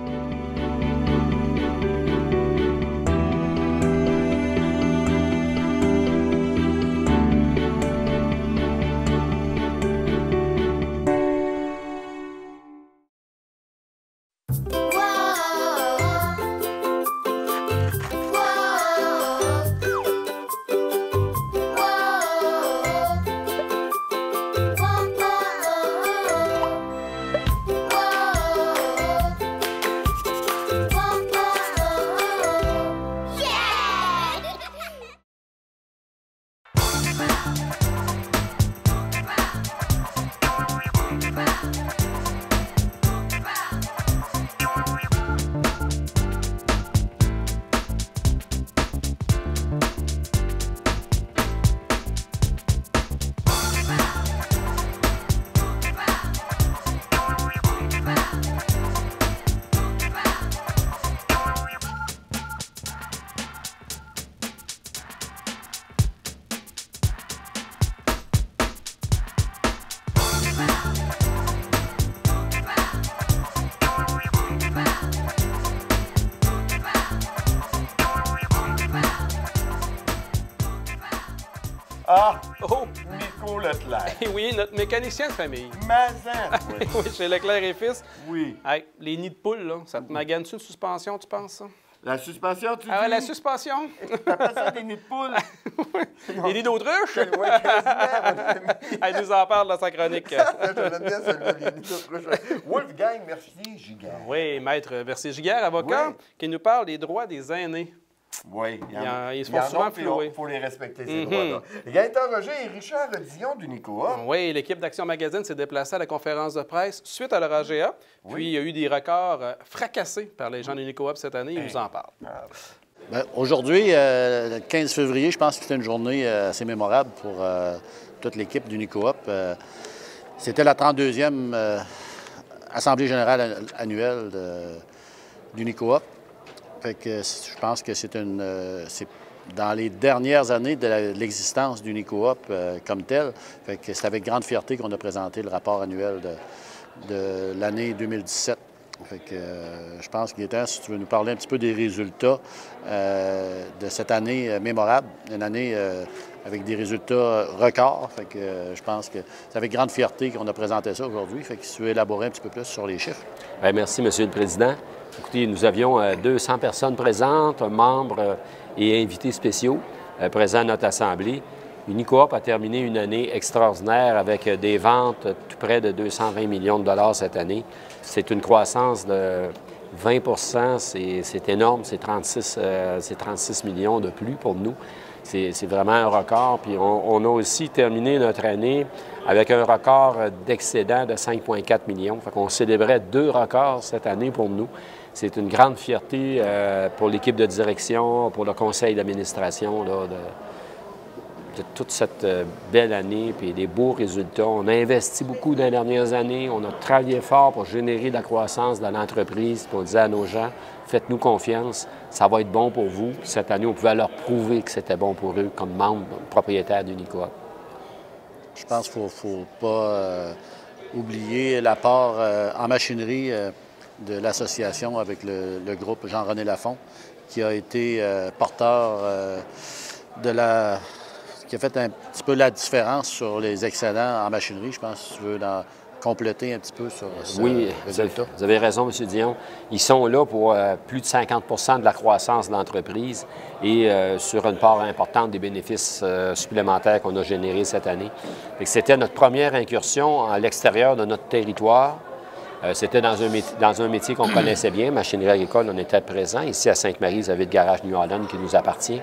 Ah! Oh! Nico Leclerc. Et oui, notre mécanicien de famille. Mazan! Oui. Oui, chez Leclerc et Fils. Oui. Hey, les nids de poule, là, ça te magane-tu une suspension, tu penses, ça? La suspension, tu dis? Ah ouais, la suspension? T'appelles ça des nids de poule? Les nids d'autruche? Oui, quasiment. Elle nous en parle dans sa chronique. J'aime bien celui-là, les nids d'autruche. Wolfgang Mercier-Giguère. Oui, maître Mercier-Giguère, avocat, Oui. qui nous parle des droits des aînés. Oui, ils se font souvent flouer. Il faut les respecter, ces droits-là. Gaëtan Roger et Richard Dion d'Unicoop. Oui, l'équipe d'Action Magazine s'est déplacée à la conférence de presse suite à leur AGA. Puis, il y a eu des records fracassés par les gens d'Unicoop cette année. Ils nous en parlent. Aujourd'hui, le 15 février, je pense que c'était une journée assez mémorable pour toute l'équipe d'Unicoop. C'était la 32e Assemblée générale annuelle d'Unicoop. Fait que je pense que c'est dans les dernières années de l'existence d'Unicoop comme telle. Fait que c'est avec grande fierté qu'on a présenté le rapport annuel de l'année 2017. Fait que je pense qu'il est temps, si tu veux nous parler un petit peu des résultats de cette année mémorable, une année avec des résultats records. Fait que je pense que c'est avec grande fierté qu'on a présenté ça aujourd'hui. Fait que si tu veux élaborer un petit peu plus sur les chiffres. Bien, merci, M. le Président. Écoutez, nous avions 200 personnes présentes, membres et invités spéciaux présents à notre Assemblée. Unicoop a terminé une année extraordinaire avec des ventes tout près de 220 millions de dollars cette année. C'est une croissance de 20 c'est énorme, c'est 36 millions de plus pour nous. C'est vraiment un record. Puis on a aussi terminé notre année avec un record d'excédent de 5,4 millions. Fait qu'on célébrait 2 records cette année pour nous. C'est une grande fierté pour l'équipe de direction, pour le conseil d'administration de toute cette belle année, puis des beaux résultats. On a investi beaucoup dans les dernières années. On a travaillé fort pour générer de la croissance dans l'entreprise. Puis on disait à nos gens, faites-nous confiance, ça va être bon pour vous. Cette année, on pouvait leur prouver que c'était bon pour eux comme membres propriétaires d'Unicoop. Je pense qu'il ne faut pas oublier l'apport en machinerie de l'association avec le groupe Jean-René Lafont, qui a été porteur qui a fait un petit peu la différence sur les excédents en machinerie. Je pense que tu veux compléter un petit peu sur ce résultat. Vous avez raison, M. Dion. Ils sont là pour plus de 50 de la croissance de l'entreprise et sur une part importante des bénéfices supplémentaires qu'on a générés cette année. C'était notre première incursion à l'extérieur de notre territoire. C'était dans un métier qu'on connaissait bien, machinerie agricole, on était présent. Ici, à Sainte-Marie, vous avez le garage New Holland qui nous appartient.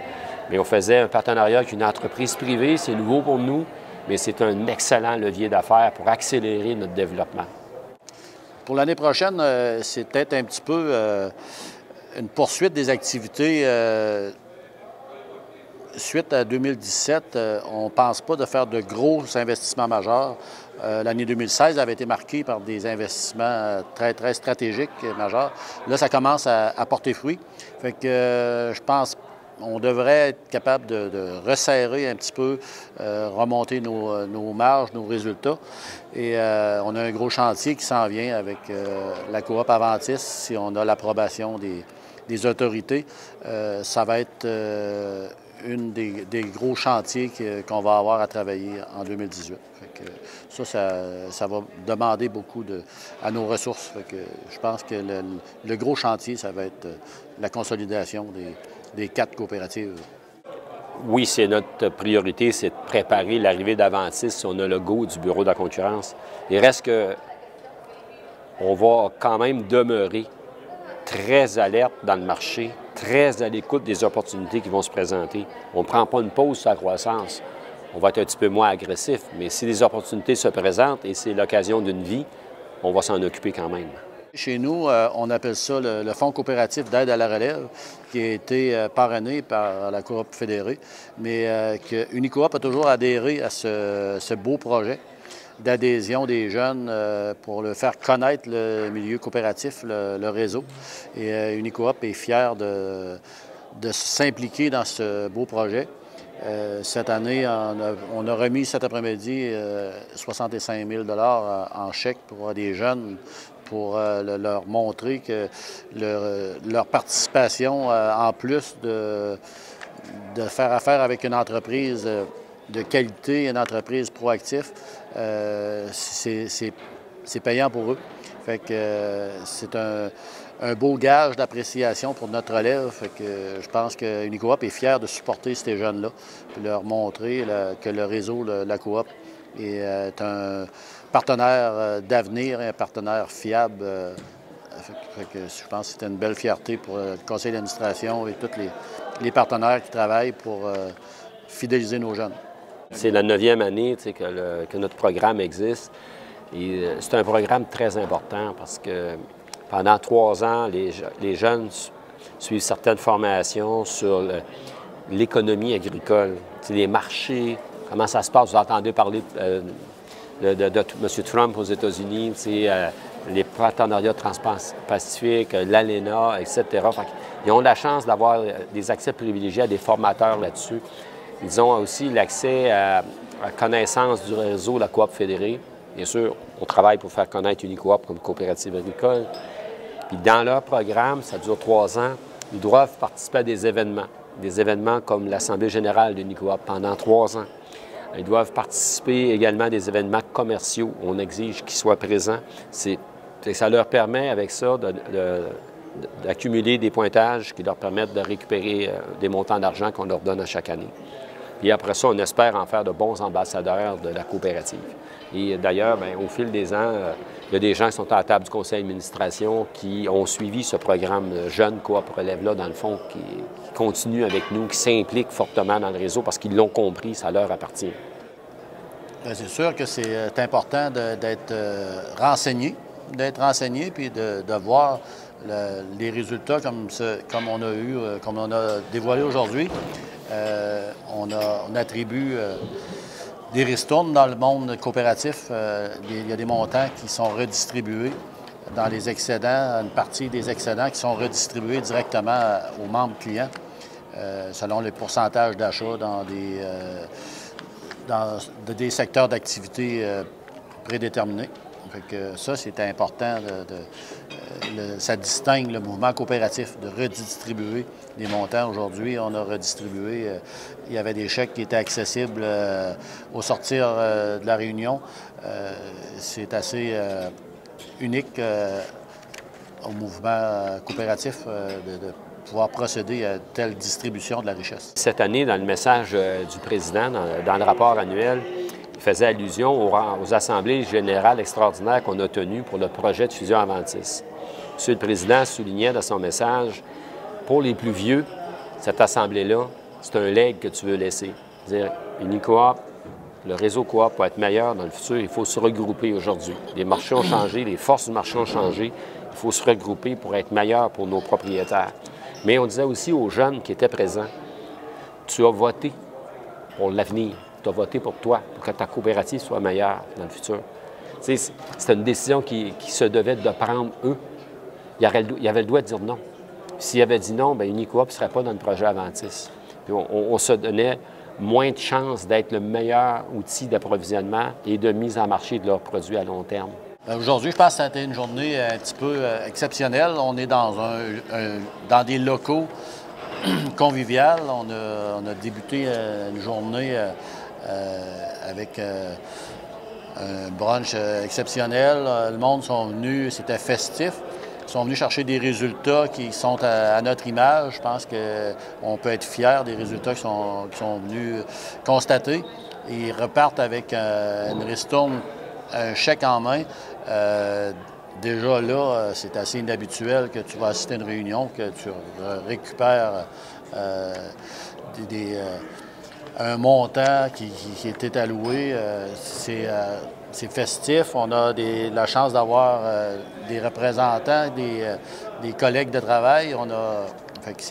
Mais on faisait un partenariat avec une entreprise privée, c'est nouveau pour nous, mais c'est un excellent levier d'affaires pour accélérer notre développement. Pour l'année prochaine, c'est peut-être un petit peu une poursuite des activités. Suite à 2017, on ne pense pas de faire de gros investissements majeurs. L'année 2016 avait été marquée par des investissements très, très stratégiques majeurs. Là, ça commence à porter fruit. Fait que je pense qu'on devrait être capable de resserrer un petit peu, remonter nos marges, nos résultats. Et on a un gros chantier qui s'en vient avec la coop Aventis, si on a l'approbation des autorités. Ça va être une des gros chantiers qu'on va avoir à travailler en 2018. Fait que ça va demander beaucoup à nos ressources. Fait que je pense que le gros chantier, ça va être la consolidation des 4 coopératives. Oui, c'est notre priorité, c'est de préparer l'arrivée d'Aventis si on a le go du Bureau de la concurrence. Il reste que on va quand même demeurer très alerte dans le marché, très à l'écoute des opportunités qui vont se présenter. On ne prend pas une pause sur la croissance. On va être un petit peu moins agressif, mais si les opportunités se présentent et c'est l'occasion d'une vie, on va s'en occuper quand même. Chez nous, on appelle ça le Fonds coopératif d'aide à la relève, qui a été parrainé par la Coop fédérée, mais que Unicoop a toujours adhéré à ce beau projet d'adhésion des jeunes pour le faire connaître le milieu coopératif, le réseau. Et Unicoop est fier de s'impliquer dans ce beau projet. Cette année, on a remis cet après-midi 65 000 $ en chèque pour des jeunes pour leur montrer que leur participation, en plus de faire affaire avec une entreprise de qualité, une entreprise proactive, c'est payant pour eux. Fait que c'est un beau gage d'appréciation pour notre relève. Fait que je pense que Unicoop est fier de supporter ces jeunes-là, puis leur montrer que le réseau, la coop, est un partenaire d'avenir, un partenaire fiable. Fait que je pense que c'était une belle fierté pour le conseil d'administration et tous les partenaires qui travaillent pour fidéliser nos jeunes. C'est la 9e année que notre programme existe. Et c'est un programme très important parce que pendant 3 ans, les jeunes suivent certaines formations sur l'économie agricole, les marchés, comment ça se passe. Vous entendez parler de M. Trump aux États-Unis, les partenariats transpacifiques, l'ALENA, etc. Ils ont la chance d'avoir des accès privilégiés à des formateurs là-dessus. Ils ont aussi l'accès à la connaissance du réseau La Coop Fédérée. Bien sûr, on travaille pour faire connaître Unicoop comme coopérative agricole. Puis dans leur programme, ça dure 3 ans, ils doivent participer à des événements comme l'Assemblée générale d'Unicoop pendant 3 ans. Ils doivent participer également à des événements commerciaux. On exige qu'ils soient présents. Ça leur permet, avec ça, d'accumuler des pointages qui leur permettent de récupérer des montants d'argent qu'on leur donne à chaque année. Et après ça, on espère en faire de bons ambassadeurs de la coopérative. Et d'ailleurs, au fil des ans, il y a des gens qui sont à la table du conseil d'administration qui ont suivi ce programme Jeune Coop Relève-là, dans le fond, qui continuent avec nous, qui s'impliquent fortement dans le réseau parce qu'ils l'ont compris, ça leur appartient. C'est sûr que c'est important d'être renseigné puis de voir les résultats comme on a dévoilé aujourd'hui. On attribue des ristournes dans le monde coopératif. Il y a des montants qui sont redistribués dans les excédents, une partie des excédents qui sont redistribués directement aux membres clients selon les pourcentages d'achat dans des secteurs d'activité prédéterminés. Fait que ça, c'est important. Ça distingue le mouvement coopératif de redistribuer des montants. Aujourd'hui, on a redistribué. Il y avait des chèques qui étaient accessibles au sortir de la réunion. C'est assez unique au mouvement coopératif de pouvoir procéder à telle distribution de la richesse. Cette année, dans le message du président, dans le rapport annuel, il faisait allusion aux assemblées générales extraordinaires qu'on a tenues pour le projet de fusion Aventis. Monsieur le Président soulignait dans son message, pour les plus vieux, cette assemblée-là, c'est un legs que tu veux laisser. C'est-à-dire, Unicoop, le réseau coop pour être meilleur dans le futur, il faut se regrouper aujourd'hui. Les marchés ont changé, les forces du marché ont changé. Il faut se regrouper pour être meilleur pour nos propriétaires. Mais on disait aussi aux jeunes qui étaient présents, tu as voté pour l'avenir. Tu as voté pour toi, pour que ta coopérative soit meilleure dans le futur. C'était une décision qui se devait de prendre eux. Il avait le droit de dire non. S'il avait dit non, bien, Unicoop ne serait pas dans le projet Aventis. Puis on se donnait moins de chances d'être le meilleur outil d'approvisionnement et de mise en marché de leurs produits à long terme. Aujourd'hui, je pense que ça a été une journée un petit peu exceptionnelle. On est dans des locaux conviviaux. On a débuté une journée avec un brunch exceptionnel. Le monde sont venus, c'était festif. Ils sont venus chercher des résultats qui sont à notre image. Je pense qu'on peut être fiers des résultats qui sont venus constater. Ils repartent avec une ristourne, un chèque en main. Déjà là, c'est assez inhabituel que tu vas assister à une réunion, que tu récupères un montant qui était alloué. C'est festif. On a la chance d'avoir des représentants, des collègues de travail. Fait que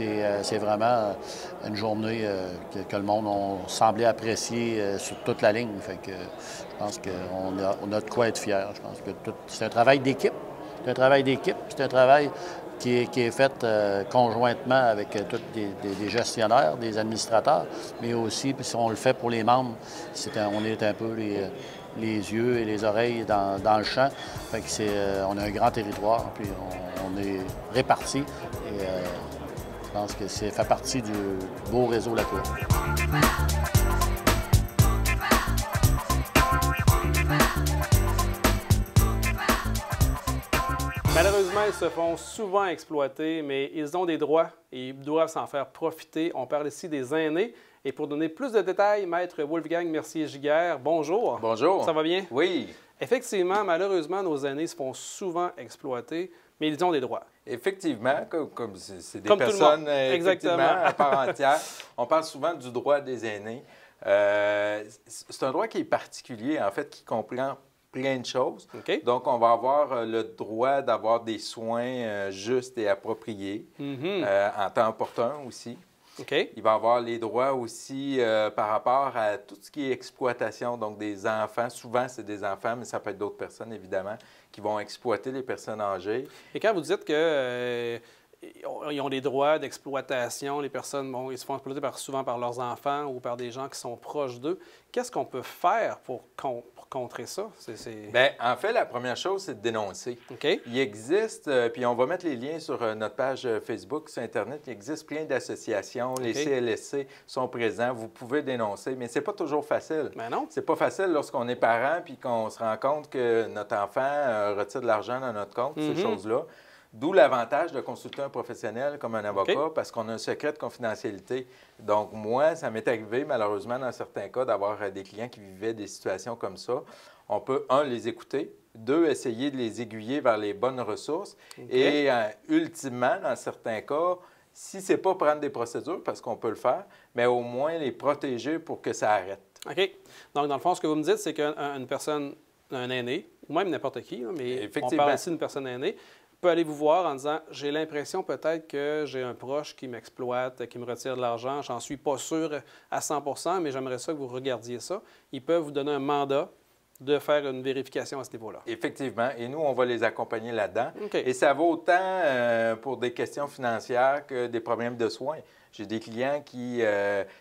c'est vraiment une journée que le monde a semblé apprécier sur toute la ligne. Fait que je pense qu'on a de quoi être fiers. Je pense que c'est un travail d'équipe. C'est un travail d'équipe. C'est un travail qui est fait conjointement avec tous des gestionnaires, des administrateurs, mais aussi, puis si on le fait pour les membres, on est un peu les yeux et les oreilles dans le champ. Fait que on a un grand territoire, puis on est répartis. Et je pense que ça fait partie du beau réseau La Coop. humains se font souvent exploiter, mais ils ont des droits et ils doivent s'en faire profiter. On parle ici des aînés. Et pour donner plus de détails, Maître Wolfgang Mercier-Giguère, bonjour. Bonjour. Ça va bien? Oui. Effectivement, malheureusement, nos aînés se font souvent exploiter, mais ils ont des droits. Effectivement, comme c'est des comme personnes Exactement. à part entière. On parle souvent du droit des aînés. C'est un droit qui est particulier, en fait, qui comprend plein de choses. Okay. Donc, on va avoir le droit d'avoir des soins justes et appropriés, en temps opportun aussi. Okay. Il va avoir les droits aussi par rapport à tout ce qui est exploitation, donc des enfants. Souvent, c'est des enfants, mais ça peut être d'autres personnes, évidemment, qui vont exploiter les personnes âgées. Et quand vous dites que ils ont des droits d'exploitation, les personnes, bon, ils se font exploiter souvent par leurs enfants ou par des gens qui sont proches d'eux, qu'est-ce qu'on peut faire pour contrer ça? Bien, en fait, la première chose, c'est de dénoncer. Okay. Il existe, puis on va mettre les liens sur notre page Facebook, sur Internet, il existe plein d'associations, les CLSC sont présents, vous pouvez dénoncer, mais c'est pas toujours facile. Ben non. C'est pas facile lorsqu'on est parent puis qu'on se rend compte que notre enfant retire de l'argent dans notre compte, ces choses-là. D'où l'avantage de consulter un professionnel comme un avocat, parce qu'on a un secret de confidentialité. Donc, moi, ça m'est arrivé, malheureusement, dans certains cas, d'avoir des clients qui vivaient des situations comme ça. On peut, un, les écouter, deux, essayer de les aiguiller vers les bonnes ressources. Et, ultimement, dans certains cas, si ce n'est pas prendre des procédures, parce qu'on peut le faire, mais au moins les protéger pour que ça arrête. OK. Donc, dans le fond, ce que vous me dites, c'est qu'une personne, un aîné, ou même n'importe qui, là, mais on parle ici d'une personne aînée, peut aller vous voir en disant « J'ai l'impression peut-être que j'ai un proche qui m'exploite, qui me retire de l'argent. J'en suis pas sûr à 100 mais j'aimerais ça que vous regardiez ça. » Ils peuvent vous donner un mandat de faire une vérification à ce niveau-là. Effectivement. Et nous, on va les accompagner là-dedans. Okay. Et ça vaut autant pour des questions financières que des problèmes de soins. J'ai des clients qui, tu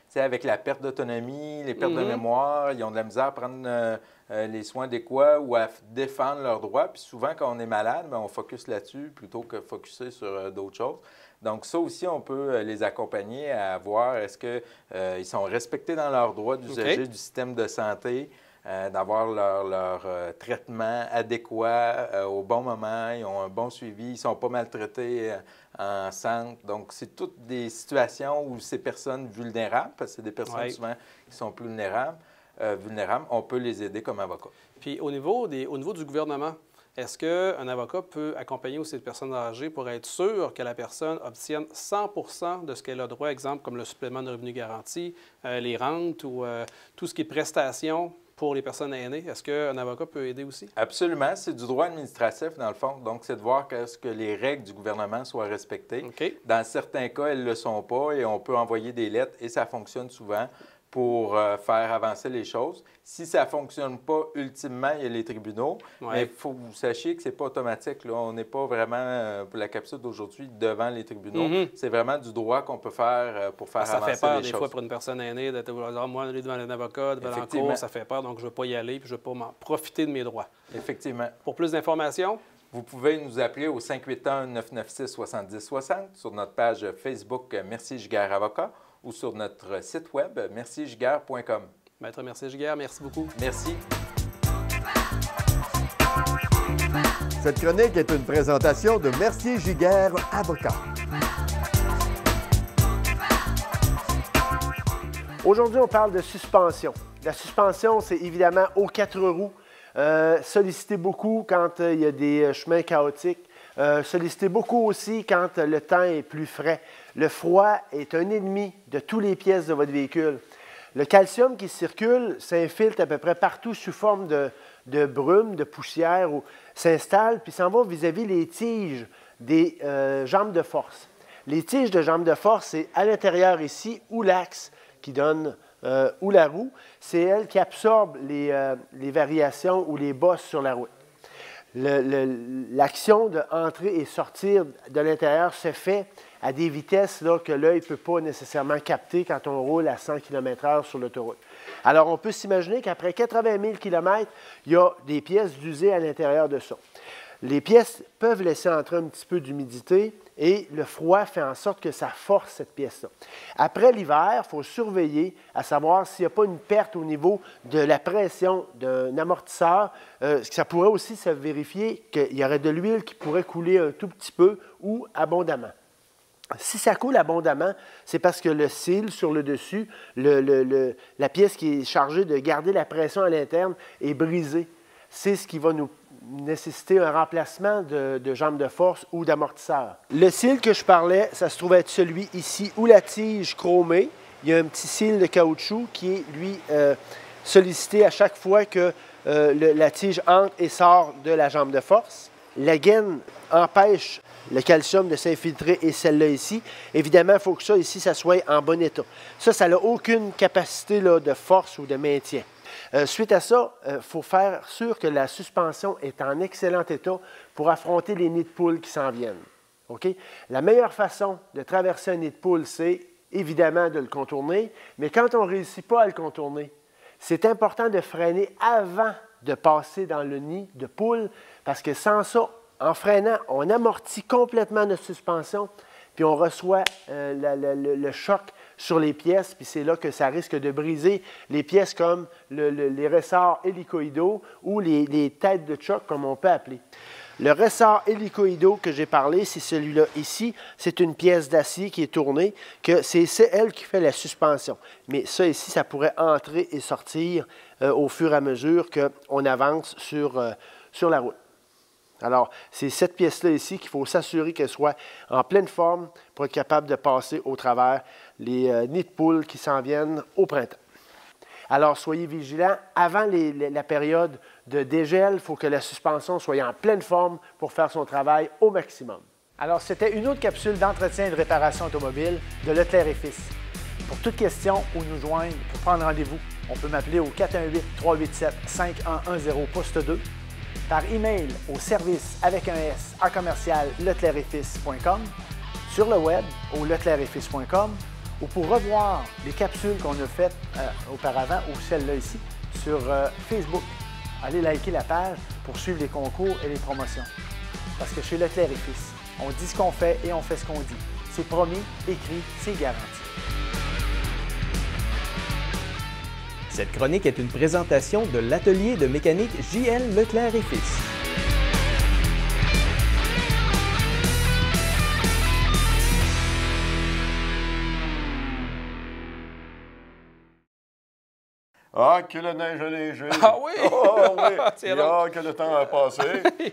sais, avec la perte d'autonomie, les pertes de mémoire, ils ont de la misère à prendre les soins adéquats ou à défendre leurs droits. Puis souvent, quand on est malade, bien, on focus là-dessus plutôt que focuser sur d'autres choses. Donc ça aussi, on peut les accompagner à voir est-ce qu'ils sont respectés dans leurs droits d'usager du système de santé, d'avoir leur traitement adéquat au bon moment, ils ont un bon suivi, ils ne sont pas maltraités en centre. Donc, c'est toutes des situations où ces personnes vulnérables, parce que c'est des personnes souvent qui sont plus vulnérables, on peut les aider comme avocat. Puis au niveau du gouvernement, est-ce qu'un avocat peut accompagner aussi des personnes âgées pour être sûr que la personne obtienne 100 de ce qu'elle a droit, exemple comme le supplément de revenu garanti, les rentes ou tout ce qui est prestations pour les personnes aînées? Est-ce qu'un avocat peut aider aussi? Absolument. C'est du droit administratif, dans le fond. Donc, c'est de voir que les règles du gouvernement soient respectées. Okay. Dans certains cas, elles ne le sont pas et on peut envoyer des lettres et ça fonctionne souvent pour faire avancer les choses. Si ça ne fonctionne pas, ultimement, il y a les tribunaux. Mais il faut que vous sachiez que ce n'est pas automatique. Là. On n'est pas vraiment, pour la capsule d'aujourd'hui, devant les tribunaux. C'est vraiment du droit qu'on peut faire pour faire avancer les choses. Ça fait peur des fois pour une personne aînée d'être moi, aller devant un avocat, devant la cour, ça fait peur, donc je ne veux pas y aller puis je ne veux pas m'en profiter de mes droits. Effectivement. Pour plus d'informations, vous pouvez nous appeler au 581-996-7060 sur notre page Facebook Mercier-Giguère Avocat ou sur notre site web merciergiguère.com. Maître Mercier-Giguère, merci beaucoup. Merci. Cette chronique est une présentation de Mercier-Giguère Avocat. Aujourd'hui, on parle de suspension. La suspension, c'est évidemment aux 4 roues. Solliciter beaucoup quand il y a des chemins chaotiques. Solliciter beaucoup aussi quand le temps est plus frais. Le froid est un ennemi de toutes les pièces de votre véhicule. Le calcium qui circule s'infiltre à peu près partout sous forme de brume, de poussière, ou s'installe, puis s'en va vis-à-vis les tiges des jambes de force. Les tiges de jambes de force, c'est à l'intérieur ici, ou l'axe qui donne, ou la roue, c'est elle qui absorbe les variations ou les bosses sur la route. L'action d'entrer et sortir de l'intérieur se fait à des vitesses là, que l'œil ne peut pas nécessairement capter quand on roule à 100 km/h sur l'autoroute. Alors, on peut s'imaginer qu'après 80 000 km, il y a des pièces d'usée à l'intérieur de ça. Les pièces peuvent laisser entrer un petit peu d'humidité et le froid fait en sorte que ça force cette pièce-là. Après l'hiver, il faut surveiller à savoir s'il n'y a pas une perte au niveau de la pression d'un amortisseur. Ça pourrait aussi se vérifier qu'il y aurait de l'huile qui pourrait couler un tout petit peu ou abondamment. Si ça coule abondamment, c'est parce que le seal sur le dessus, la pièce qui est chargée de garder la pression à l'interne est brisée. C'est ce qui va nous nécessiter un remplacement de jambes de force ou d'amortisseur. Le seal que je parlais, ça se trouve être celui ici ou la tige chromée. Il y a un petit seal de caoutchouc qui est, lui, sollicité à chaque fois que la tige entre et sort de la jambe de force. La gaine empêche le calcium de s'infiltrer et celle-là ici. Évidemment, il faut que ça ici, ça soit en bon état. Ça n'a aucune capacité là, de force ou de maintien. Suite à ça, il faut faire sûr que la suspension est en excellent état pour affronter les nids de poule qui s'en viennent. Okay? La meilleure façon de traverser un nid de poule, c'est évidemment de le contourner, mais quand on ne réussit pas à le contourner, c'est important de freiner avant de passer dans le nid de poule, parce que sans ça, en freinant, on amortit complètement notre suspension, puis on reçoit le choc sur les pièces, puis c'est là que ça risque de briser les pièces comme les ressorts hélicoïdaux ou les têtes de choc, comme on peut appeler. Le ressort hélicoïdaux que j'ai parlé, c'est celui-là ici. C'est une pièce d'acier qui est tournée, que c'est elle qui fait la suspension. Mais ça ici, ça pourrait entrer et sortir au fur et à mesure qu'on avance sur la route. Alors, c'est cette pièce-là ici qu'il faut s'assurer qu'elle soit en pleine forme pour être capable de passer au travers les nids de poules qui s'en viennent au printemps. Alors, soyez vigilants. Avant la période de dégel, il faut que la suspension soit en pleine forme pour faire son travail au maximum. Alors, c'était une autre capsule d'entretien et de réparation automobile de Leclerc et Fils. Pour toute question ou nous joindre pour prendre rendez-vous, on peut m'appeler au 418-387-5110 poste 2. Par email au service avec un S à commercial leclercetfils.com, sur le web au leclercetfils.com ou pour revoir les capsules qu'on a faites auparavant ou celle-là ici sur Facebook. Allez liker la page pour suivre les concours et les promotions. Parce que chez Leclerc et Fils, on dit ce qu'on fait et on fait ce qu'on dit. C'est promis, écrit, c'est garanti. Cette chronique est une présentation de l'atelier de mécanique JL Leclerc et Fils. Ah, que la neige a neigé! Ah oui! Oh, oui! C'est que le temps a passé.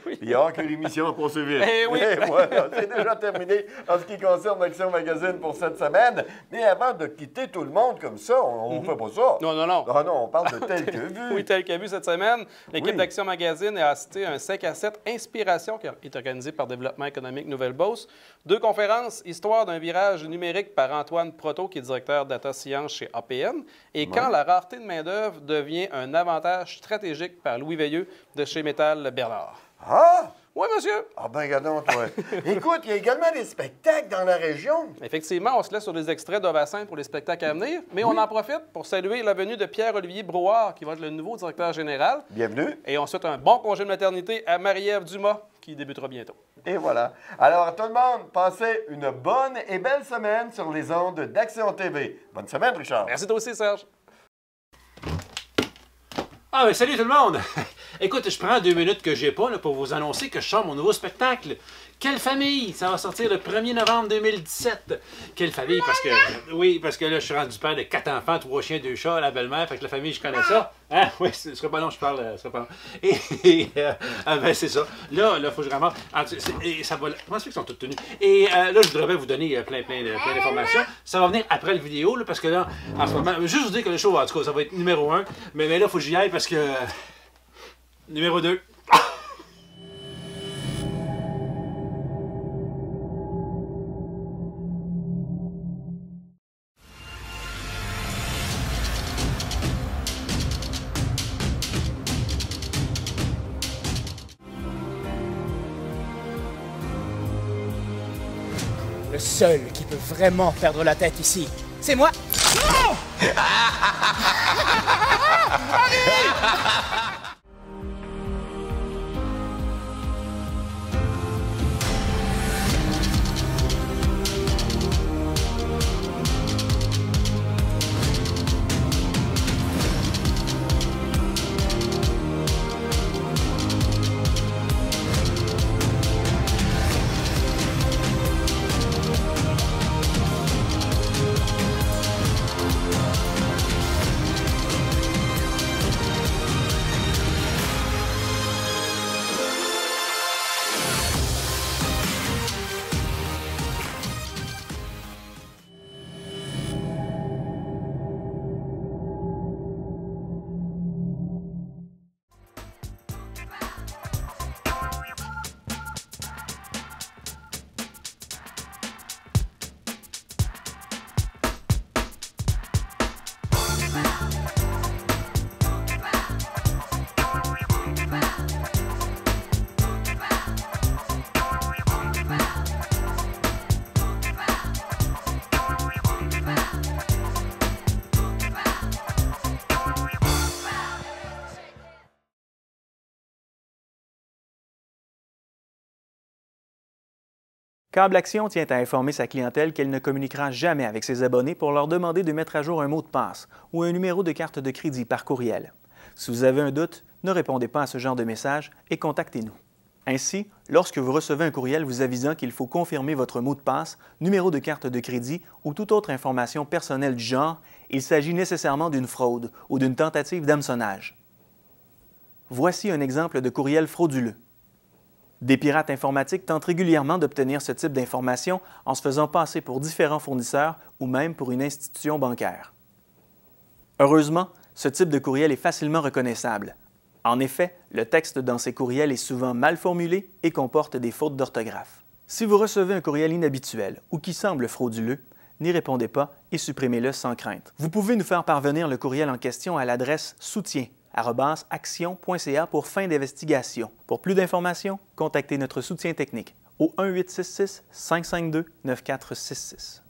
Oui. Il y a que l'émission a passé vite. Eh oui! Voilà, c'est déjà terminé en ce qui concerne Action Magazine pour cette semaine. Mais avant de quitter tout le monde comme ça, on ne fait pas ça. Non, non, non. Ah non, on parle de Tel que vu. Oui, Tel que vu cette semaine. L'équipe d'Action Magazine a assisté à un 5 à 7 Inspiration qui est organisé par Développement économique Nouvelle-Beauce. 2 conférences, Histoire d'un virage numérique par Antoine Proto, qui est directeur Data Science chez APN. Et quand la rareté de main-d'œuvre devient un avantage stratégique par Louis Veilleux de chez Métal Bernard. Ah! Oui, monsieur. Ah ben, regardons, toi. Écoute, il y a également des spectacles dans la région. Effectivement, on se laisse sur des extraits d'Ovacin pour les spectacles à venir, mais on en profite pour saluer la venue de Pierre-Olivier Brouard, qui va être le nouveau directeur général. Bienvenue. Et on souhaite un bon congé de maternité à Marie-Ève Dumas, qui débutera bientôt. Et voilà. Alors, tout le monde, passez une bonne et belle semaine sur les ondes d'Action TV. Bonne semaine, Richard. Merci toi aussi, Serge. Ah, ben salut tout le monde! Écoute, je prends 2 minutes que j'ai pas là, pour vous annoncer que je sors mon nouveau spectacle. Quelle famille! Ça va sortir le 1er novembre 2017. Quelle famille? Parce que, oui, parce que là, je suis rendu père de 4 enfants, 3 chiens, 2 chats, la belle-mère. Fait que la famille, je connais ça. Hein? Oui, ce serait pas long, je parle. Ce serait pas long. Ben, c'est ça. Là, il faut que je ramasse. Et ça va. Comment ça fait qu'ils sont toutes tenues? Et là, je voudrais vous donner plein d'informations. Ça va venir après la vidéo, là, parce que là, en ce moment, juste vous dire que le show, en tout cas, ça va être numéro 1. Mais là, il faut que j'y aille parce que. Numéro 2. Le seul qui peut vraiment perdre la tête ici, c'est moi. Oh! Câble Action tient à informer sa clientèle qu'elle ne communiquera jamais avec ses abonnés pour leur demander de mettre à jour un mot de passe ou un numéro de carte de crédit par courriel. Si vous avez un doute, ne répondez pas à ce genre de message et contactez-nous. Ainsi, lorsque vous recevez un courriel vous avisant qu'il faut confirmer votre mot de passe, numéro de carte de crédit ou toute autre information personnelle du genre, il s'agit nécessairement d'une fraude ou d'une tentative d'hameçonnage. Voici un exemple de courriel frauduleux. Des pirates informatiques tentent régulièrement d'obtenir ce type d'informations en se faisant passer pour différents fournisseurs ou même pour une institution bancaire. Heureusement, ce type de courriel est facilement reconnaissable. En effet, le texte dans ces courriels est souvent mal formulé et comporte des fautes d'orthographe. Si vous recevez un courriel inhabituel ou qui semble frauduleux, n'y répondez pas et supprimez-le sans crainte. Vous pouvez nous faire parvenir le courriel en question à l'adresse soutien@action.ca pour fin d'investigation. Pour plus d'informations, contactez notre soutien technique au 1-866-552-9466.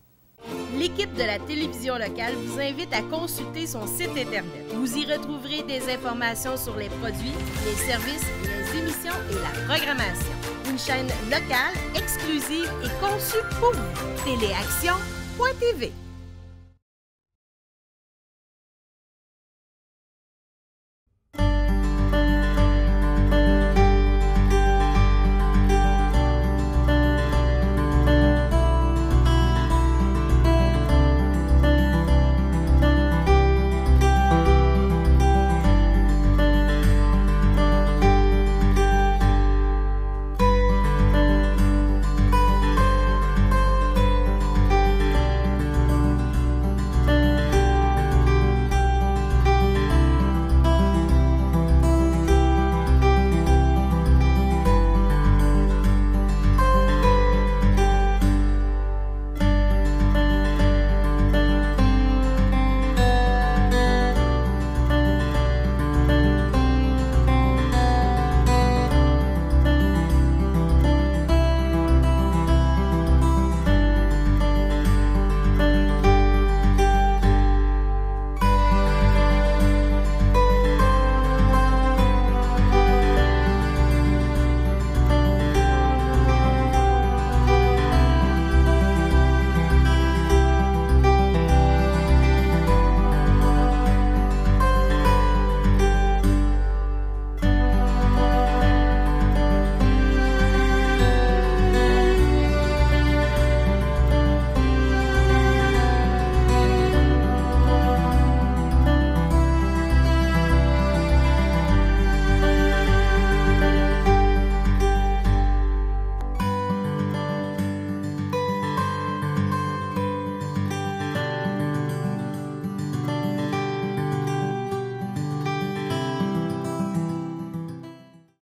L'équipe de la télévision locale vous invite à consulter son site Internet. Vous y retrouverez des informations sur les produits, les services, les émissions et la programmation. Une chaîne locale, exclusive et conçue pour vous. Téléaction.tv